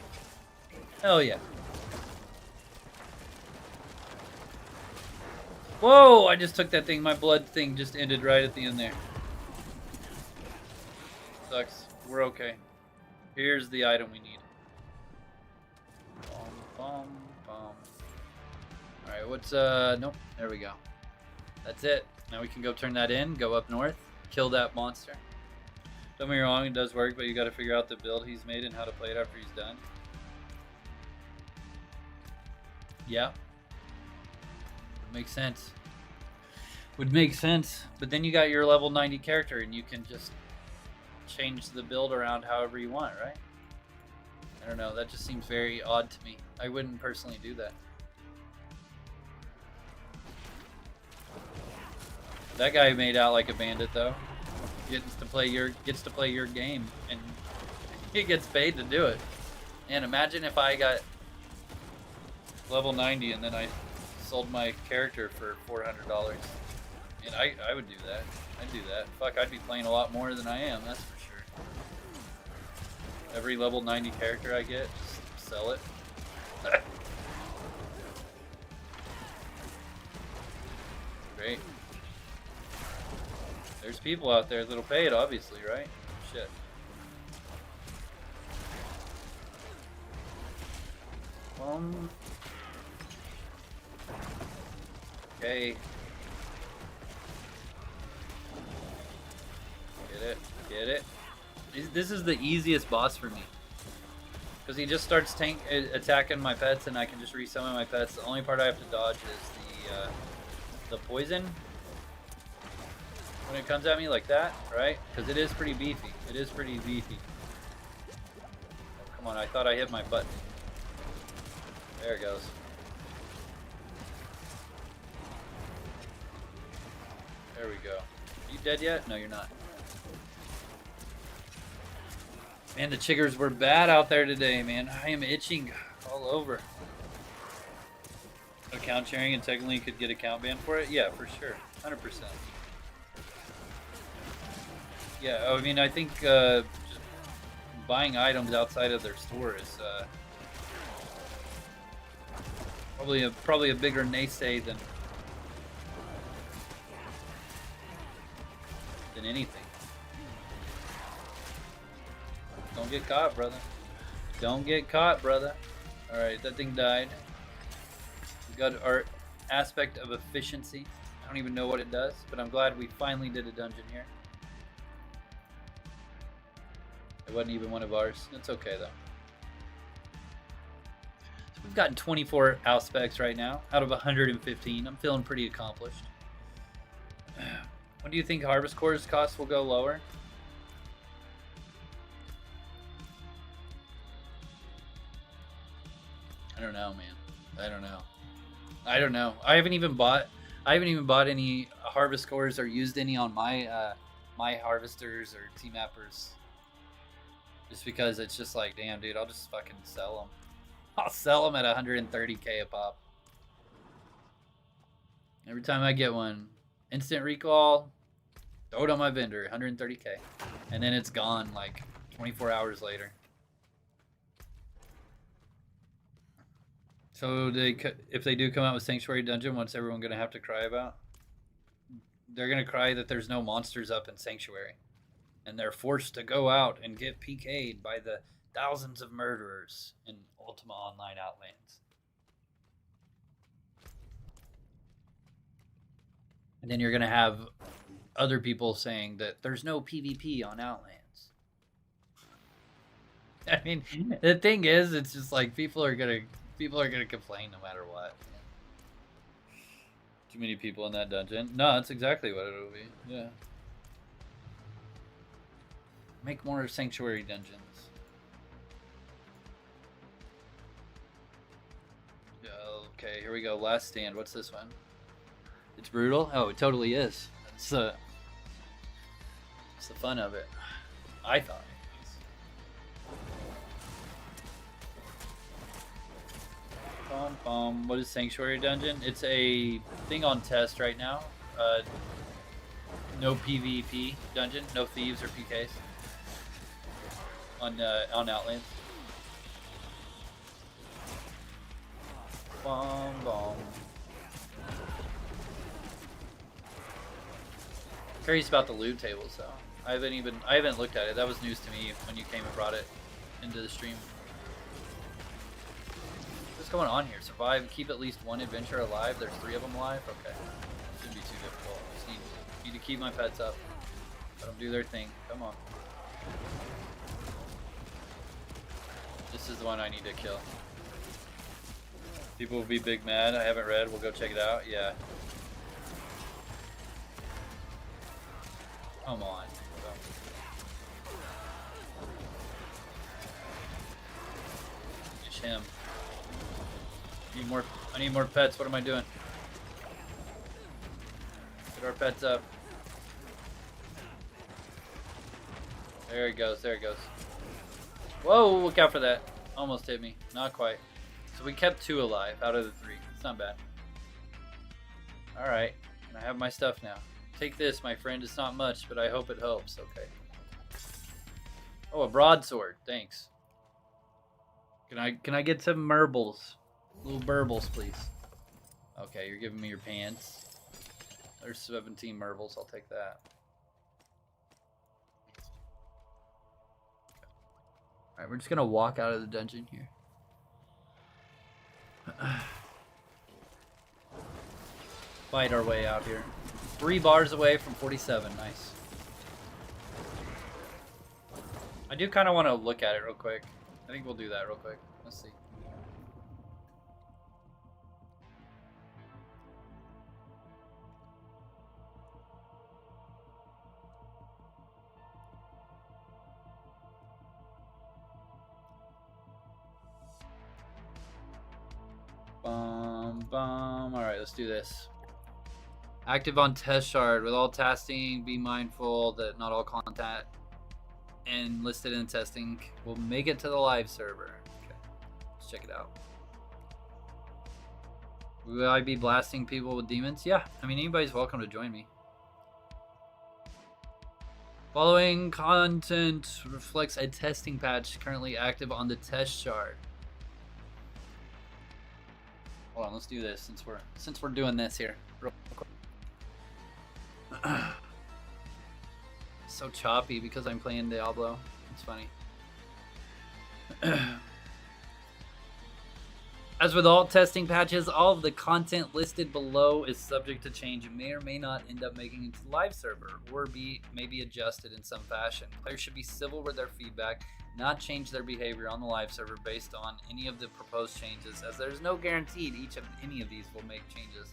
Speaker 1: Hell yeah. Whoa! I just took that thing. My blood thing just ended right at the end there. Sucks. We're okay. Here's the item we need. Alright, what's, nope. There we go. That's it. Now we can go turn that in, go up north, kill that monster. Don't get me wrong, it does work, but you gotta figure out the build he's made and how to play it after he's done. Yeah. Makes sense. Would make sense. But then you got your level 90 character and you can just change the build around however you want, right? I don't know, that just seems very odd to me. I wouldn't personally do that. That guy made out like a bandit though. Gets to play your game and he gets paid to do it. And imagine if I got level 90 and then I sold my character for $400. And I would do that. I'd do that. Fuck, I'd be playing a lot more than I am, that's for sure. Every level 90 character I get, just sell it. Great. There's people out there that'll pay it, obviously, right? Shit. Okay. Get it. Get it. This is the easiest boss for me. Because he just starts attacking my pets and I can just resummon my pets. The only part I have to dodge is the poison. When it comes at me like that, right? Because it is pretty beefy. It is pretty beefy. Oh, come on, I thought I hit my button. There it goes. There we go. Are you dead yet? No, you're not. Man, the chiggers were bad out there today, man. I am itching all over. Account sharing and technically could get account ban for it? Yeah, for sure. 100%. Yeah, I mean, I think just buying items outside of their store is probably a bigger naysay than anything. Don't get caught, brother. Don't get caught, brother. Alright, that thing died. We got our aspect of efficiency. I don't even know what it does, but I'm glad we finally did a dungeon here. It wasn't even one of ours. It's okay, though. So we've gotten 24 aspects right now out of 115. I'm feeling pretty accomplished. When do you think harvest cores costs will go lower? I don't know, man. I don't know. I don't know. I haven't even bought any harvest cores or used any on my my harvesters or T-mappers. Just because it's just like, damn, dude, I'll just fucking sell them. I'll sell them at 130k a pop. Every time I get one, instant recall, throw it on my vendor, 130k, and then it's gone like 24 hours later. So if they do come out with Sanctuary Dungeon, what's everyone gonna have to cry about? They're gonna cry that there's no monsters up in Sanctuary, and they're forced to go out and get PK'd by the thousands of murderers in Ultima Online Outlands. And then you're gonna have other people saying that there's no PvP on Outlands. I mean, the thing is, it's just like people are gonna complain no matter what. Too many people in that dungeon. No, that's exactly what it'll be. Yeah. Make more Sanctuary dungeons. Okay, here we go. Last Stand. What's this one? It's brutal? Oh, it totally is. It's the fun of it. I thought. What is Sanctuary Dungeon? It's a thing on test right now. No PvP dungeon, no thieves or PKs. on Outlands. Bomb, bomb. Curious about the loot tables though. I haven't looked at it. That was news to me when you came and brought it into the stream. What's going on here? Survive, keep at least one adventure alive. There's 3 of them alive? Okay. Shouldn't be too difficult. Just need to keep my pets up. Let them do their thing. Come on. This is the one I need to kill. People will be big mad. I haven't read. We'll go check it out. Yeah. Come on. Finish him. I need more pets. What am I doing? Get our pets up. There he goes. There he goes. Whoa, look out for that. Almost hit me. Not quite. So we kept 2 alive out of the 3. It's not bad. Alright. I have my stuff now. Take this, my friend. It's not much, but I hope it helps. Okay. Oh, a broadsword. Thanks. Can I get some marbles? Little burbles, please. Okay, you're giving me your pants. There's 17 marbles. I'll take that. Alright, we're just gonna walk out of the dungeon here. Fight our way out here. 3 bars away from 47. Nice. I do kind of want to look at it real quick. I think we'll do that real quick. Let's see. Alright, let's do this. Active on test shard. With all testing, be mindful that not all content and listed in testing will make it to the live server. Okay, let's check it out. Will I be blasting people with demons? Yeah, I mean, anybody's welcome to join me. Following content reflects a testing patch currently active on the test shard. Hold on, let's do this since we're doing this here. Real quick. So choppy because I'm playing Diablo. It's funny. As with all testing patches, all of the content listed below is subject to change and may or may not end up making it to the live server or may be adjusted in some fashion. Players should be civil with their feedback, not change their behavior on the live server based on any of the proposed changes, as there's no guarantee any of these will make changes.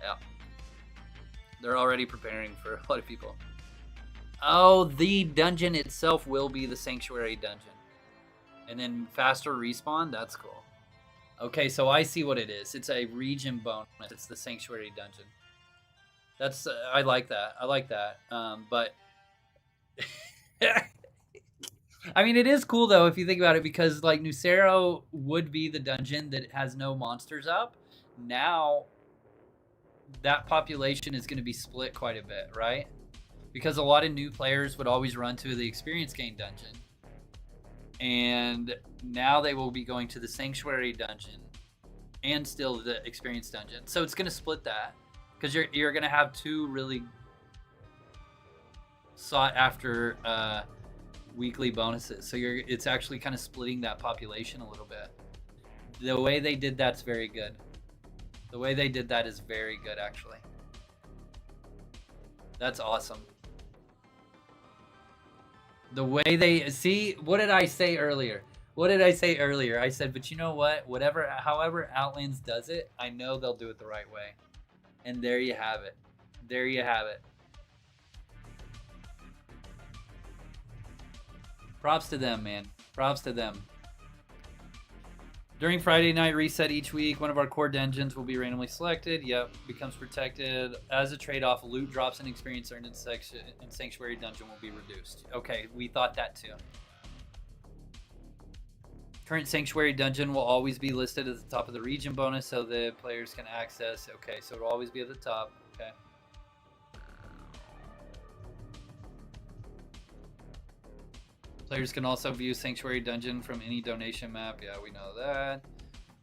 Speaker 1: Yeah. They're already preparing for a lot of people. Oh, the dungeon itself will be the Sanctuary dungeon. And then faster respawn, that's cool. Okay, so I see what it is. It's a region bonus. It's the Sanctuary dungeon. That's I like that. I like that. But I mean, it is cool though if you think about it, because like Nucero would be the dungeon that has no monsters up. Now that population is going to be split quite a bit, right? Because a lot of new players would always run to the experience gain dungeon. And now they will be going to the Sanctuary dungeon and still the experience dungeon. So it's going to split that, because you're going to have 2 really sought after weekly bonuses. So it's actually kind of splitting that population a little bit. The way they did that's very good. The way they did that is very good, actually. That's awesome. The way they see, what did I say earlier? I said, but you know what? However Outlands does it, I know they'll do it the right way. And there you have it. There you have it. Props to them, man. Props to them. During Friday night reset each week, one of our core dungeons will be randomly selected. Yep, becomes protected. As a trade-off, loot drops and experience earned in Sanctuary dungeon will be reduced. Okay, we thought that too. Current Sanctuary dungeon will always be listed at the top of the region bonus so the players can access. Okay, so it'll always be at the top. Okay. Players can also view Sanctuary Dungeon from any donation map. Yeah, we know that.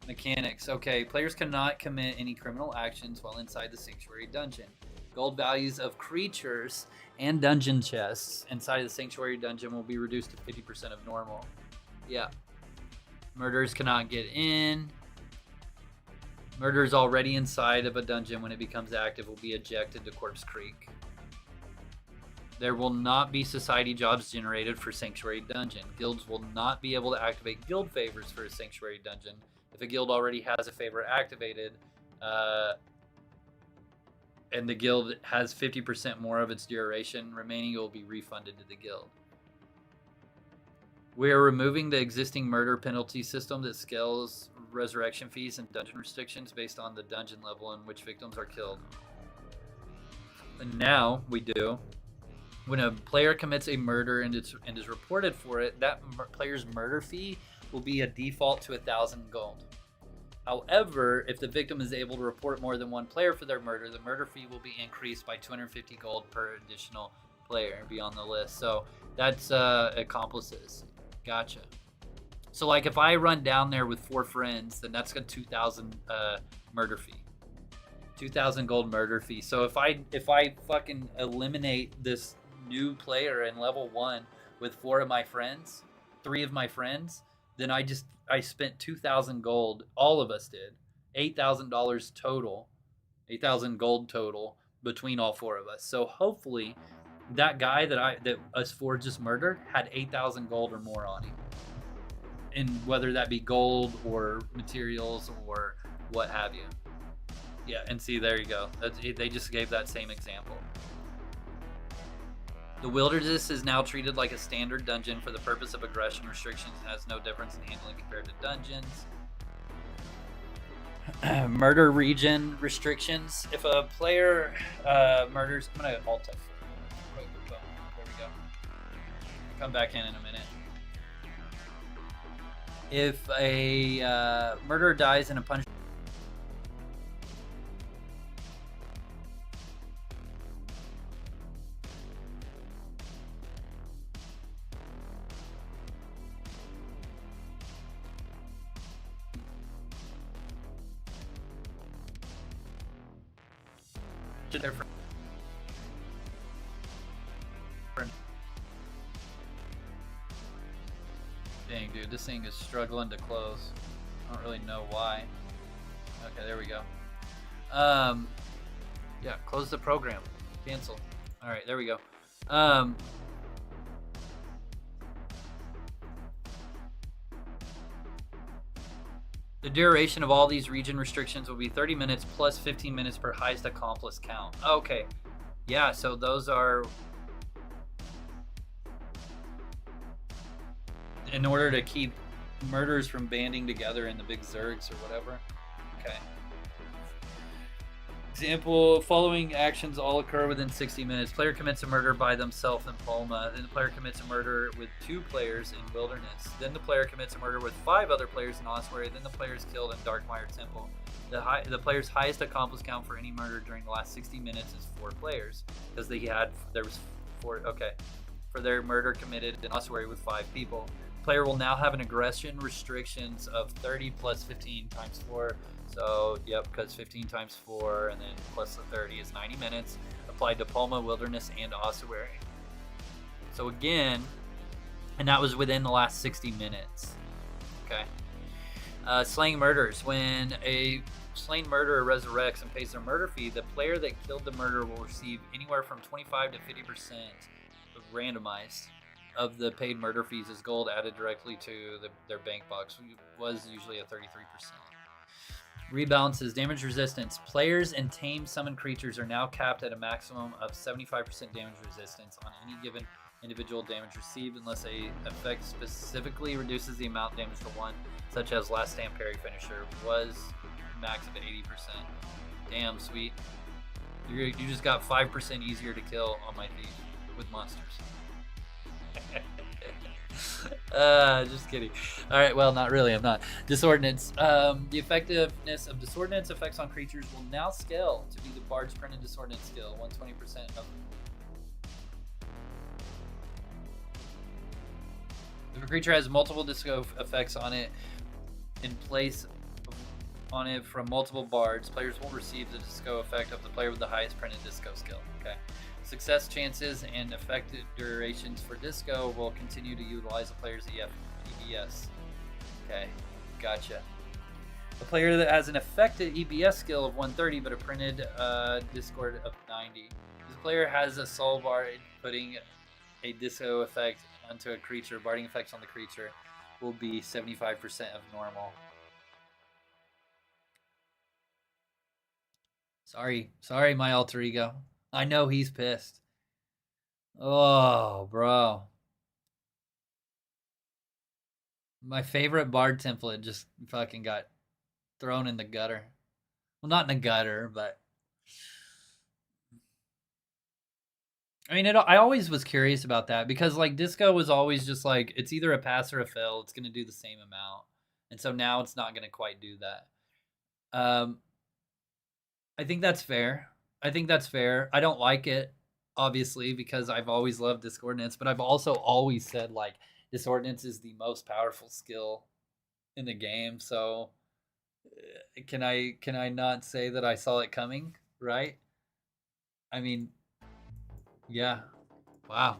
Speaker 1: Mechanics. Okay, players cannot commit any criminal actions while inside the Sanctuary Dungeon. Gold values of creatures and dungeon chests inside the Sanctuary Dungeon will be reduced to 50% of normal. Yeah. Murderers cannot get in. Murderers already inside of a dungeon when it becomes active will be ejected to Corpse Creek. There will not be society jobs generated for Sanctuary Dungeon. Guilds will not be able to activate guild favors for a Sanctuary Dungeon. If a guild already has a favor activated, and the guild has 50% more of its duration remaining, it will be refunded to the guild. We are removing the existing murder penalty system that scales resurrection fees and dungeon restrictions based on the dungeon level in which victims are killed. And now we do. When a player commits a murder and is reported for it, that player's murder fee will be a default to 1,000 gold. However, if the victim is able to report more than one player for their murder, the murder fee will be increased by 250 gold per additional player and be on the list. So that's accomplices. Gotcha. So like if I run down there with 4 friends, then that's a 2,000 murder fee. 2,000 gold murder fee. So if I fucking eliminate this new player in level 1 with 4 of my friends, 3 of my friends, then I spent 2,000 gold. All of us did. $8,000 total. 8,000 gold total between all 4 of us. So hopefully that guy that us 4 just murdered had 8,000 gold or more on him. And whether that be gold or materials or what have you. Yeah, and see, there you go. They just gave that same example. The wilderness is now treated like a standard dungeon for the purpose of aggression restrictions and has no difference in handling compared to dungeons. Murder region restrictions. If a player murders... I'm going to alt F. There we go. Come back in a minute. If a murderer dies in a punishment... different. Dang, dude, this thing is struggling to close. I don't really know why. Okay, there we go. Yeah, close the program. Cancel. All right, there we go. The duration of all these region restrictions will be 30 minutes plus 15 minutes per highest accomplice count. Okay. Yeah, so those are in order to keep murderers from banding together in the big zergs or whatever. Okay. Example, following actions all occur within 60 minutes. Player commits a murder by themselves in Palma. Then the player commits a murder with 2 players in Wilderness. Then the player commits a murder with 5 other players in Ossuary. Then the player is killed in Darkmire Temple. The player's highest accomplice count for any murder during the last 60 minutes is 4 players. Because there was 4, okay. For their murder committed in Ossuary with 5 people. Player will now have an aggression restrictions of 30 plus 15 times 4. So, yep, because 15 times 4 and then plus the 30 is 90 minutes. Applied to Palma, Wilderness, and Ossuary. So again, and that was within the last 60 minutes. Okay. Slaying murders. When a slain murderer resurrects and pays their murder fee, the player that killed the murderer will receive anywhere from 25 to 50% randomized of the paid murder fees as gold added directly to their bank box. It was usually a 33%. Rebalances, damage resistance. Players and tame summoned creatures are now capped at a maximum of 75% damage resistance on any given individual damage received unless a effect specifically reduces the amount damage to 1, such as Last Stand Parry Finisher was max of 80%. Damn, sweet. You just got 5% easier to kill on my thief with monsters. Just kidding. Alright, well, not really, I'm not. Disordinance. The effectiveness of disordinance effects on creatures will now scale to be the Bard's printed disordinance skill, 120% of If a creature has multiple disco effects on it in place on it from multiple bards, players will receive the disco effect of the player with the highest printed disco skill. Okay. Success chances and effective durations for disco will continue to utilize the player's EBS. Okay, gotcha. A player that has an effective EBS skill of 130 but a printed Discord of 90. This player has a soul bard putting a disco effect onto a creature. Barding effects on the creature will be 75% of normal. Sorry, my alter ego. I know he's pissed. Oh, bro. My favorite bard template just fucking got thrown in the gutter. Well, not in the gutter, but I mean, I always was curious about that because like disco was always just like it's either a pass or a fail. It's going to do the same amount, and so now it's not going to quite do that. I think that's fair. I don't like it, obviously, because I've always loved Disordinance, but I've also always said like Disordinance is the most powerful skill in the game. So can I not say that I saw it coming, right? I mean, yeah. Wow.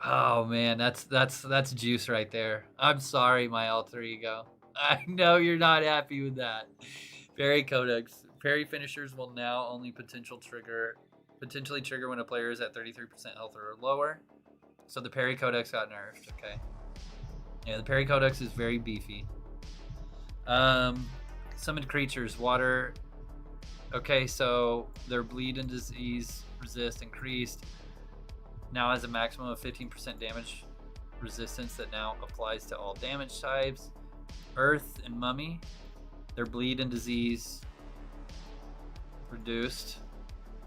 Speaker 1: Oh man, that's juice right there. I'm sorry, my alter ego. I know you're not happy with that. Parry Codex. Parry finishers will now only potentially trigger when a player is at 33% health or lower. So the Parry Codex got nerfed. Okay. Yeah, the Parry Codex is very beefy. Summoned creatures, water. Okay, so their bleed and disease resist increased. Now has a maximum of 15% damage resistance that now applies to all damage types. Earth and Mummy, their bleed and disease reduced.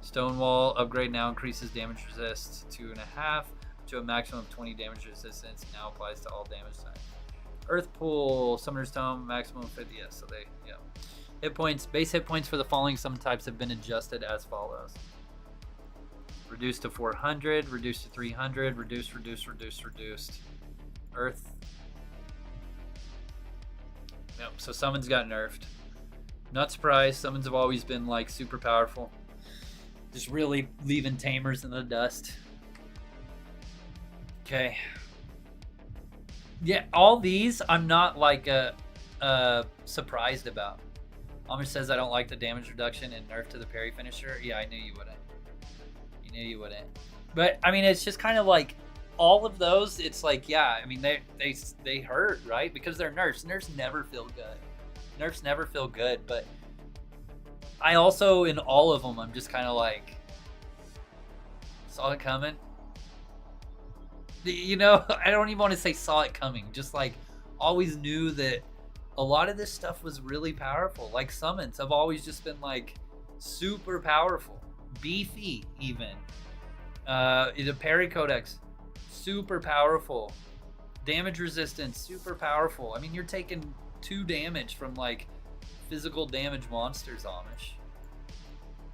Speaker 1: Stonewall upgrade now increases damage resist 2.5 to a maximum of 20 damage resistance. Now applies to all damage types. Earth Pool, Summoner's Tome, maximum 50. Yes, so they, yeah. Hit points, base hit points for the following summon types have been adjusted as follows. Reduced to 400, reduced to 300, reduced. Earth. Yep, so summons got nerfed. Not surprised, summons have always been like super powerful. Just really leaving tamers in the dust. Okay. Yeah, all these I'm not like surprised about. Amish says I don't like the damage reduction and nerf to the parry finisher. Yeah, I knew you wouldn't. You wouldn't. But I mean, it's just kind of like all of those. It's like, yeah, I mean, they hurt, right? Because they're nerfs. Nerfs never feel good. But I also, in all of them, I'm just kind of like, saw it coming. You know, I don't even want to say saw it coming. Just like always knew that a lot of this stuff was really powerful. Like summons have always just been like super powerful. Beefy even. The parry codex, super powerful. Damage resistance, super powerful. I mean, you're taking 2 damage from like physical damage monsters, Amish.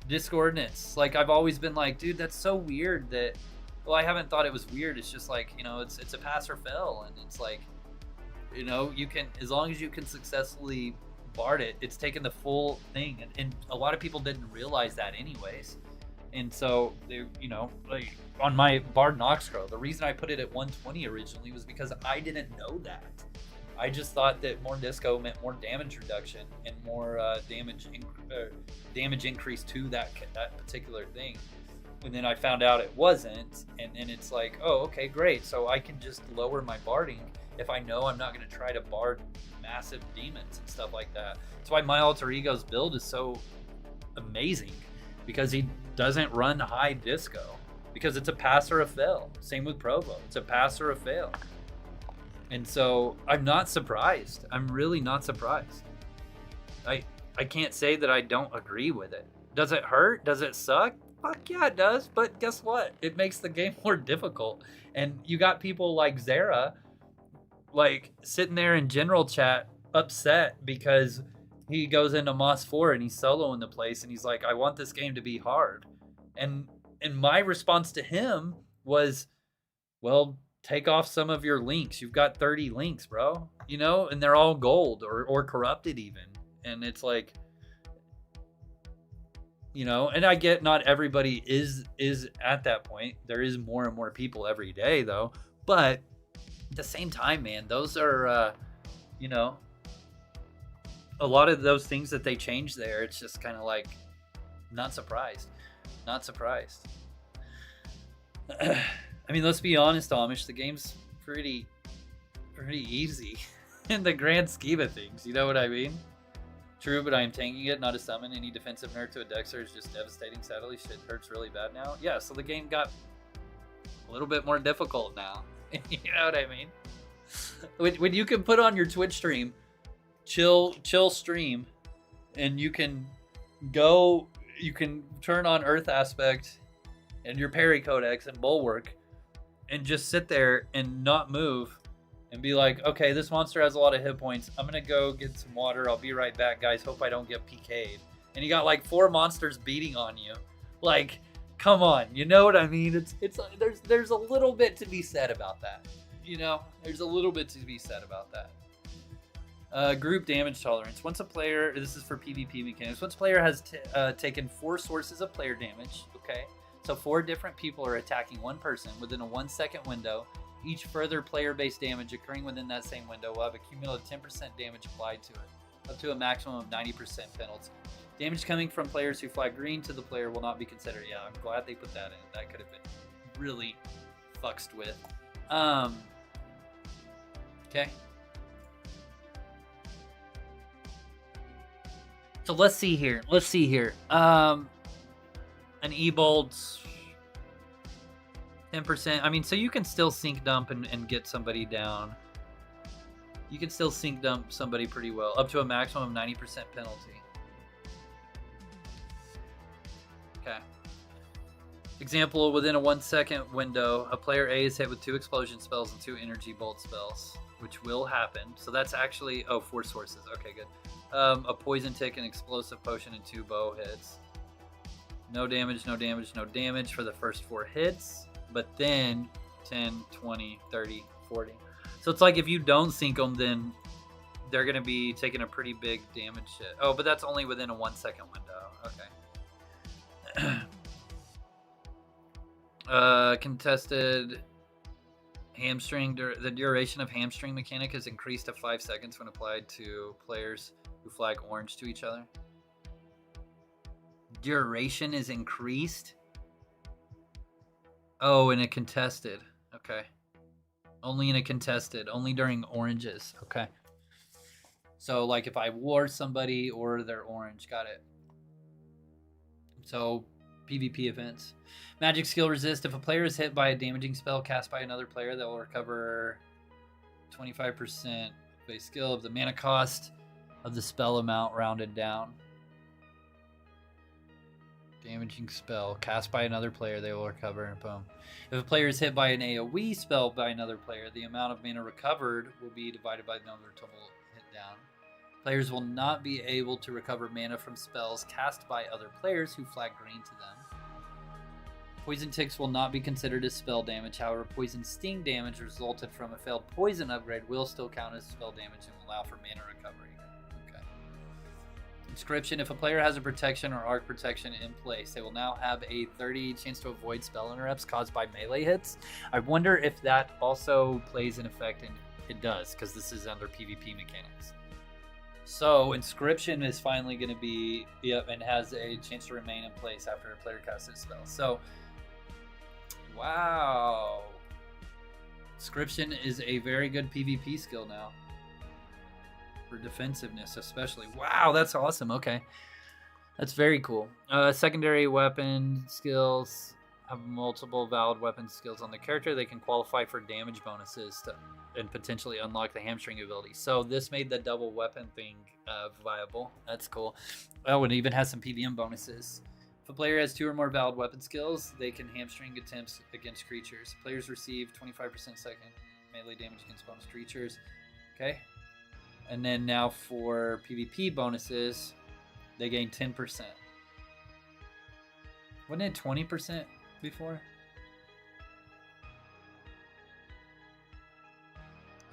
Speaker 1: Discordance, like I've always been like, dude, that's so weird that. Well, I haven't thought it was weird. It's just like, you know, it's a pass or fail, and it's like, you know, you can, as long as you can successfully bard it, it's taken the full thing, and a lot of people didn't realize that anyways. And so they, you know, like on my Bard Noxcrow, the reason I put it at 120 originally was because I didn't know that. I just thought that more disco meant more damage reduction and more damage increase to that particular thing. And then I found out it wasn't, and it's like, oh, okay, great. So I can just lower my barding if I know I'm not going to try to bard massive demons and stuff like that. That's why my alter ego's build is so amazing, because he doesn't run high disco, because it's a pass or a fail. Same with Provo, it's a pass or a fail. And so I'm not surprised. I'm really not surprised. I can't say that I don't agree with it. Does it hurt? Does it suck? Fuck yeah, it does. But guess what? It makes the game more difficult. And you got people like Zara, like sitting there in general chat upset because he goes into Moss 4 and he's soloing the place and he's like, I want this game to be hard. And my response to him was, Well, take off some of your links. You've got 30 links, bro. You know, and they're all gold or corrupted even. And it's like, you know, and I get not everybody is at that point. There is more and more people every day though. But at the same time, man, those are you know, a lot of those things that they change there, it's just kind of like not surprised. Not surprised. I mean, let's be honest, Amish, the game's pretty easy in the grand scheme of things. You know what I mean? True, but I am tanking it, not a summon. Any defensive nerf to a Dexter is just devastating. Sadly, shit hurts really bad now. Yeah, so the game got a little bit more difficult now. You know what I mean? When you can put on your Twitch stream, chill stream, and you can turn on Earth Aspect and your Parry Codex and Bulwark and just sit there and not move and be like, okay, this monster has a lot of hit points. I'm going to go get some water. I'll be right back, guys. Hope I don't get PK'd. And you got like 4 monsters beating on you. Like, come on. You know what I mean? There's a little bit to be said about that. You know, there's a little bit to be said about that. Group damage tolerance. Once a player, this is for PvP mechanics, once a player has taken 4 sources of player damage, okay? So 4 different people are attacking one person within a 1-second window. Each further player-based damage occurring within that same window will have a cumulative 10% damage applied to it, up to a maximum of 90% penalty. Damage coming from players who flag green to the player will not be considered. Yeah, I'm glad they put that in. That could have been really fucked with. Okay. So let's see here. An E-Bolt, 10%. I mean, so you can still sync dump and get somebody down. You can still sync dump somebody pretty well, up to a maximum of 90% penalty. Okay. Example, within a 1-second window, a player A is hit with 2 explosion spells and 2 energy bolt spells, which will happen. So that's actually, 4 sources. Okay, good. A poison tick, an explosive potion, and 2 bow hits. No damage for the first 4 hits, but then 10, 20, 30, 40. So it's like if you don't sync them, then they're going to be taking a pretty big damage hit. Oh, but that's only within a 1-second window. Okay. Contested hamstring. The duration of hamstring mechanic is increased to 5 seconds when applied to players who flag orange to each other. Duration is increased? Oh, in a contested. Okay. Only in a contested. Only during oranges. Okay. So, like, if I ward somebody or they're orange. Got it. So, PvP events. Magic skill resist. If a player is hit by a damaging spell cast by another player, that will recover 25% base skill of the mana cost of the spell amount rounded down. Damaging spell cast by another player, they will recover. Boom. If a player is hit by an AoE spell by another player, the amount of mana recovered will be divided by the number of total hit down. Players will not be able to recover mana from spells cast by other players who flag green to them. Poison ticks will not be considered as spell damage. However, poison sting damage resulted from a failed poison upgrade will still count as spell damage and will allow for mana recovery. Okay. Inscription. If a player has a protection or arc protection in place, they will now have a 30 chance to avoid spell interrupts caused by melee hits. I wonder if that also plays an effect, and it does, because this is under PvP mechanics. So, Inscription is finally going to be, and has a chance to remain in place after a player casts his spell. So, wow. Inscription is a very good PvP skill now. For defensiveness, especially. Wow, that's awesome. Okay. That's very cool. Secondary weapon skills have multiple valid weapon skills on the character. They can qualify for damage bonuses and potentially unlock the hamstring ability. So this made the double weapon thing viable. That's cool. Oh, it even has some PVM bonuses. If a player has 2 or more valid weapon skills, they can hamstring attempts against creatures. Players receive 25% second melee damage against bonus creatures. Okay. And then now for PvP bonuses, they gain 10%. Wasn't it 20% before?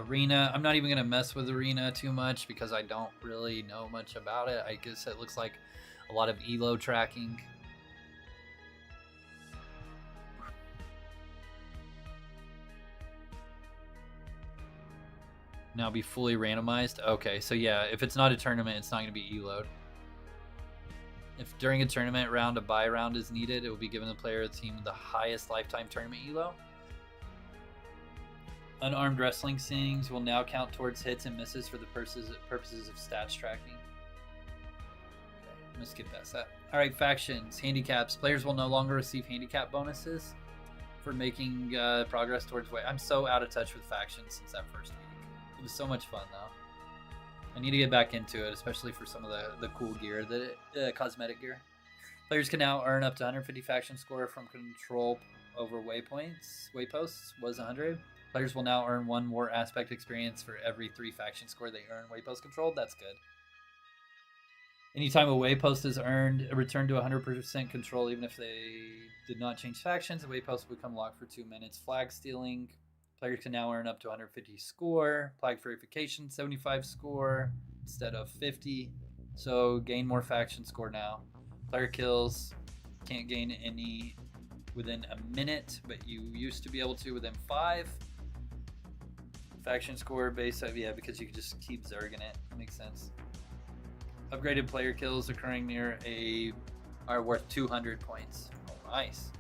Speaker 1: Arena. I'm not even going to mess with Arena too much because I don't really know much about it. I guess it looks like a lot of elo tracking. Now be fully randomized. Okay, so yeah, if it's not a tournament, it's not going to be elo'd. If during a tournament round a buy round is needed, it will be given the player or the team with the highest lifetime tournament elo. Unarmed wrestling sings will now count towards hits and misses for the purposes of stats tracking. Okay, I'm going to skip past that. Alright, factions. Handicaps. Players will no longer receive handicap bonuses for making progress towards weight. I'm so out of touch with factions since that first week. It was so much fun, though. I need to get back into it, especially for some of the cool gear, the cosmetic gear. Players can now earn up to 150 faction score from control over waypoints. Wayposts was 100. Players will now earn 1 more aspect experience for every 3 faction score they earn waypost control. That's good. Anytime a waypost is earned, a return to 100% control, even if they did not change factions. The waypost will become locked for 2 minutes. Flag stealing. Players can now earn up to 150 score. Flag verification, 75 score instead of 50. So gain more faction score now. Player kills, can't gain any within a minute, but you used to be able to within 5. Faction score base, yeah, because you can just keep zerging it. That makes sense. Upgraded player kills occurring near are worth 200 points. Oh, nice.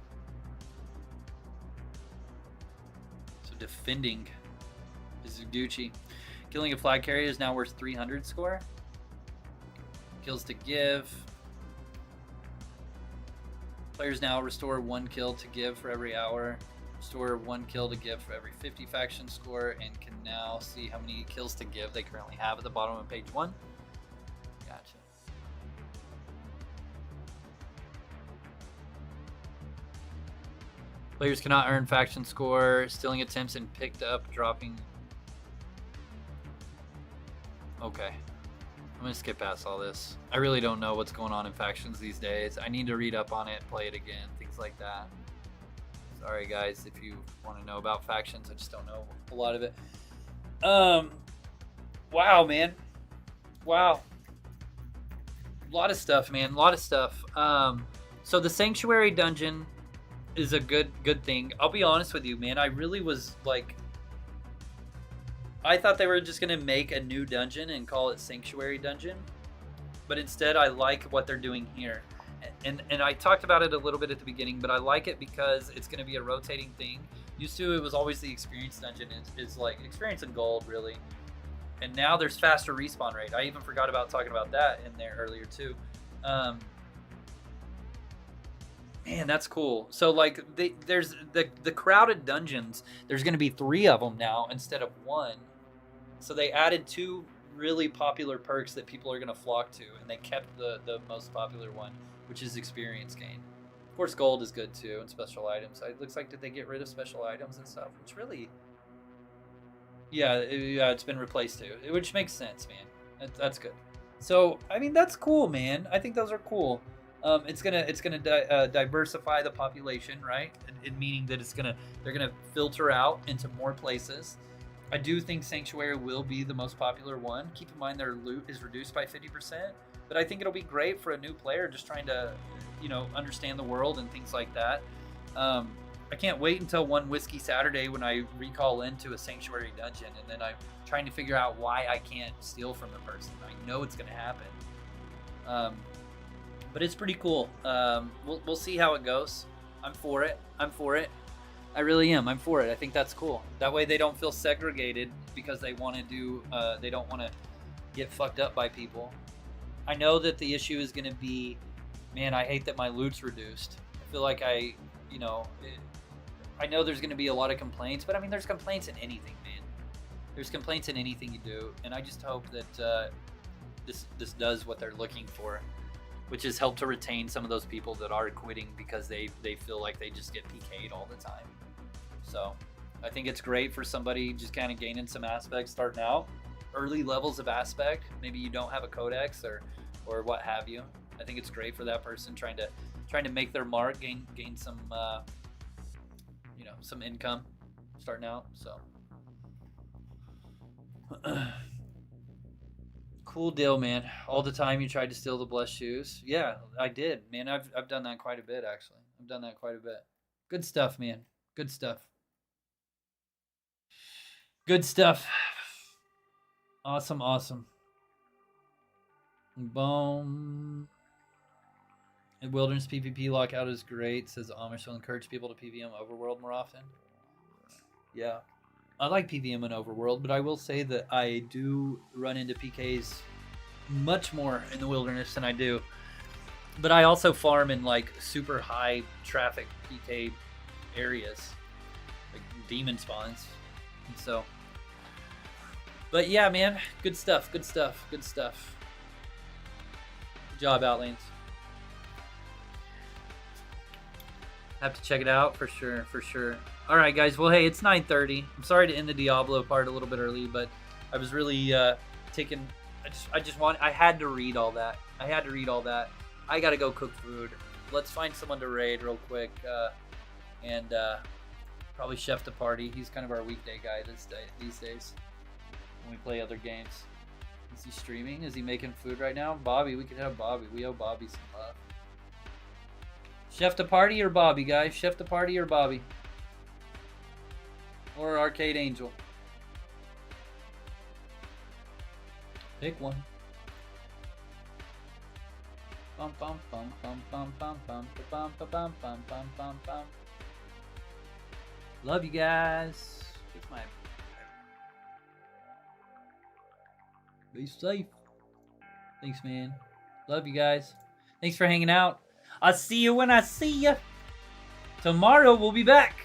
Speaker 1: Defending is Gucci. Killing a flag carrier is now worth 300 score. Kills to give. Players now restore 1 kill to give for every hour. Restore 1 kill to give for every 50 faction score, and can now see how many kills to give they currently have at the bottom of page 1. Gotcha. Players cannot earn faction score, stealing attempts and picked up, dropping. Okay. I'm going to skip past all this. I really don't know what's going on in factions these days. I need to read up on it, play it again, things like that. Sorry guys if you want to know about factions. I just don't know a lot of it. Wow, man. Wow. A lot of stuff, man. A lot of stuff. So the Sanctuary Dungeon is a good thing. I'll be honest with you, man. I really was like, I thought they were just gonna make a new dungeon and call it Sanctuary Dungeon, but instead I like what they're doing here. And I talked about it a little bit at the beginning, but I like it because it's gonna be a rotating thing. Used to, it was always the experience dungeon is like experience and gold, really. And now there's faster respawn rate. I even forgot about talking about that in there earlier too. Man, that's cool. So like there's the crowded dungeons. There's going to be 3 of them now instead of 1. So they added 2 really popular perks that people are going to flock to, and they kept the most popular one, which is experience gain. Of course, gold is good too, and special items. It looks like, did they get rid of special items and stuff? Which really, yeah, it's been replaced too, which makes sense, man. That's good. So I mean, that's cool, man. I think those are cool. It's gonna diversify the population, right? And meaning that they're gonna filter out into more places. I do think Sanctuary will be the most popular one. Keep in mind their loot is reduced by 50%, but I think it'll be great for a new player just trying to, understand the world and things like that. I can't wait until one Whiskey Saturday when I recall into a Sanctuary dungeon, and then I'm trying to figure out why I can't steal from the person. I know it's gonna happen. But it's pretty cool. We'll see how it goes. I'm for it. I really am. I'm for it. I think that's cool. That way they don't feel segregated because they want to do. They don't want to get fucked up by people. I know that the issue is going to be, man, I hate that my loot's reduced. I feel like I know there's going to be a lot of complaints, but I mean, there's complaints in anything, man. There's complaints in anything you do, and I just hope that this does what they're looking for, which is help to retain some of those people that are quitting because they feel like they just get PK'd all the time. So I think it's great for somebody just kind of gaining some aspects starting out, early levels of aspect. Maybe you don't have a codex or what have you. I think it's great for that person trying to make their mark, gain some some income starting out. So Cool deal, man. All the time you tried to steal the blessed shoes. Yeah, I did, man. I've done that quite a bit, actually. I've done that quite a bit. Good stuff, man. Good stuff. Good stuff. Awesome, awesome. Boom. Wilderness PvP lockout is great. Says Amish will encourage people to PvM Overworld more often. Yeah. I like PvM in Overworld, but I will say that I do run into PKs much more in the wilderness than I do. But I also farm in like super high traffic PK areas, like demon spawns. And so, but yeah, man, good stuff, good stuff, good stuff. Good job, Outlanes. Have to check it out for sure, for sure. All right, guys. Well, hey, it's 9:30. I'm sorry to end the Diablo part a little bit early, but I was really taking. I had to read all that. I had to read all that. I gotta go cook food. Let's find someone to raid real quick, and probably Chef the Party. He's kind of our weekday guy these days when we play other games. Is he streaming? Is he making food right now? Bobby, we could have Bobby. We owe Bobby some love. Chef the Party or Bobby, guys? Chef the Party or Bobby? Or Arcade Angel? Pick one. Bum bum bum bum bum bum bum bum bum bum bum bum bum bum. Love you guys. It's my. Be safe. Thanks, man. Love you guys. Thanks for hanging out. I'll see you when I see you. Tomorrow we'll be back.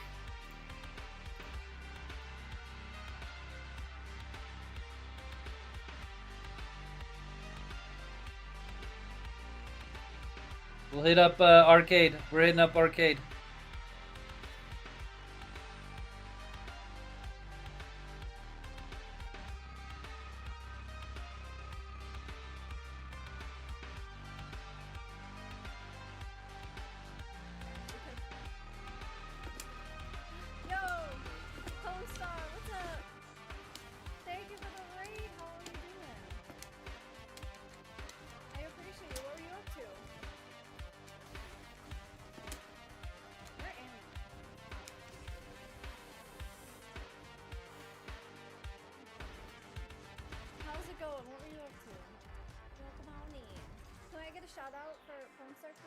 Speaker 1: We'll hit up Arcade. We're hitting up Arcade.
Speaker 2: How's it going? What were you up to? Welcome on in. Can I get a shout out?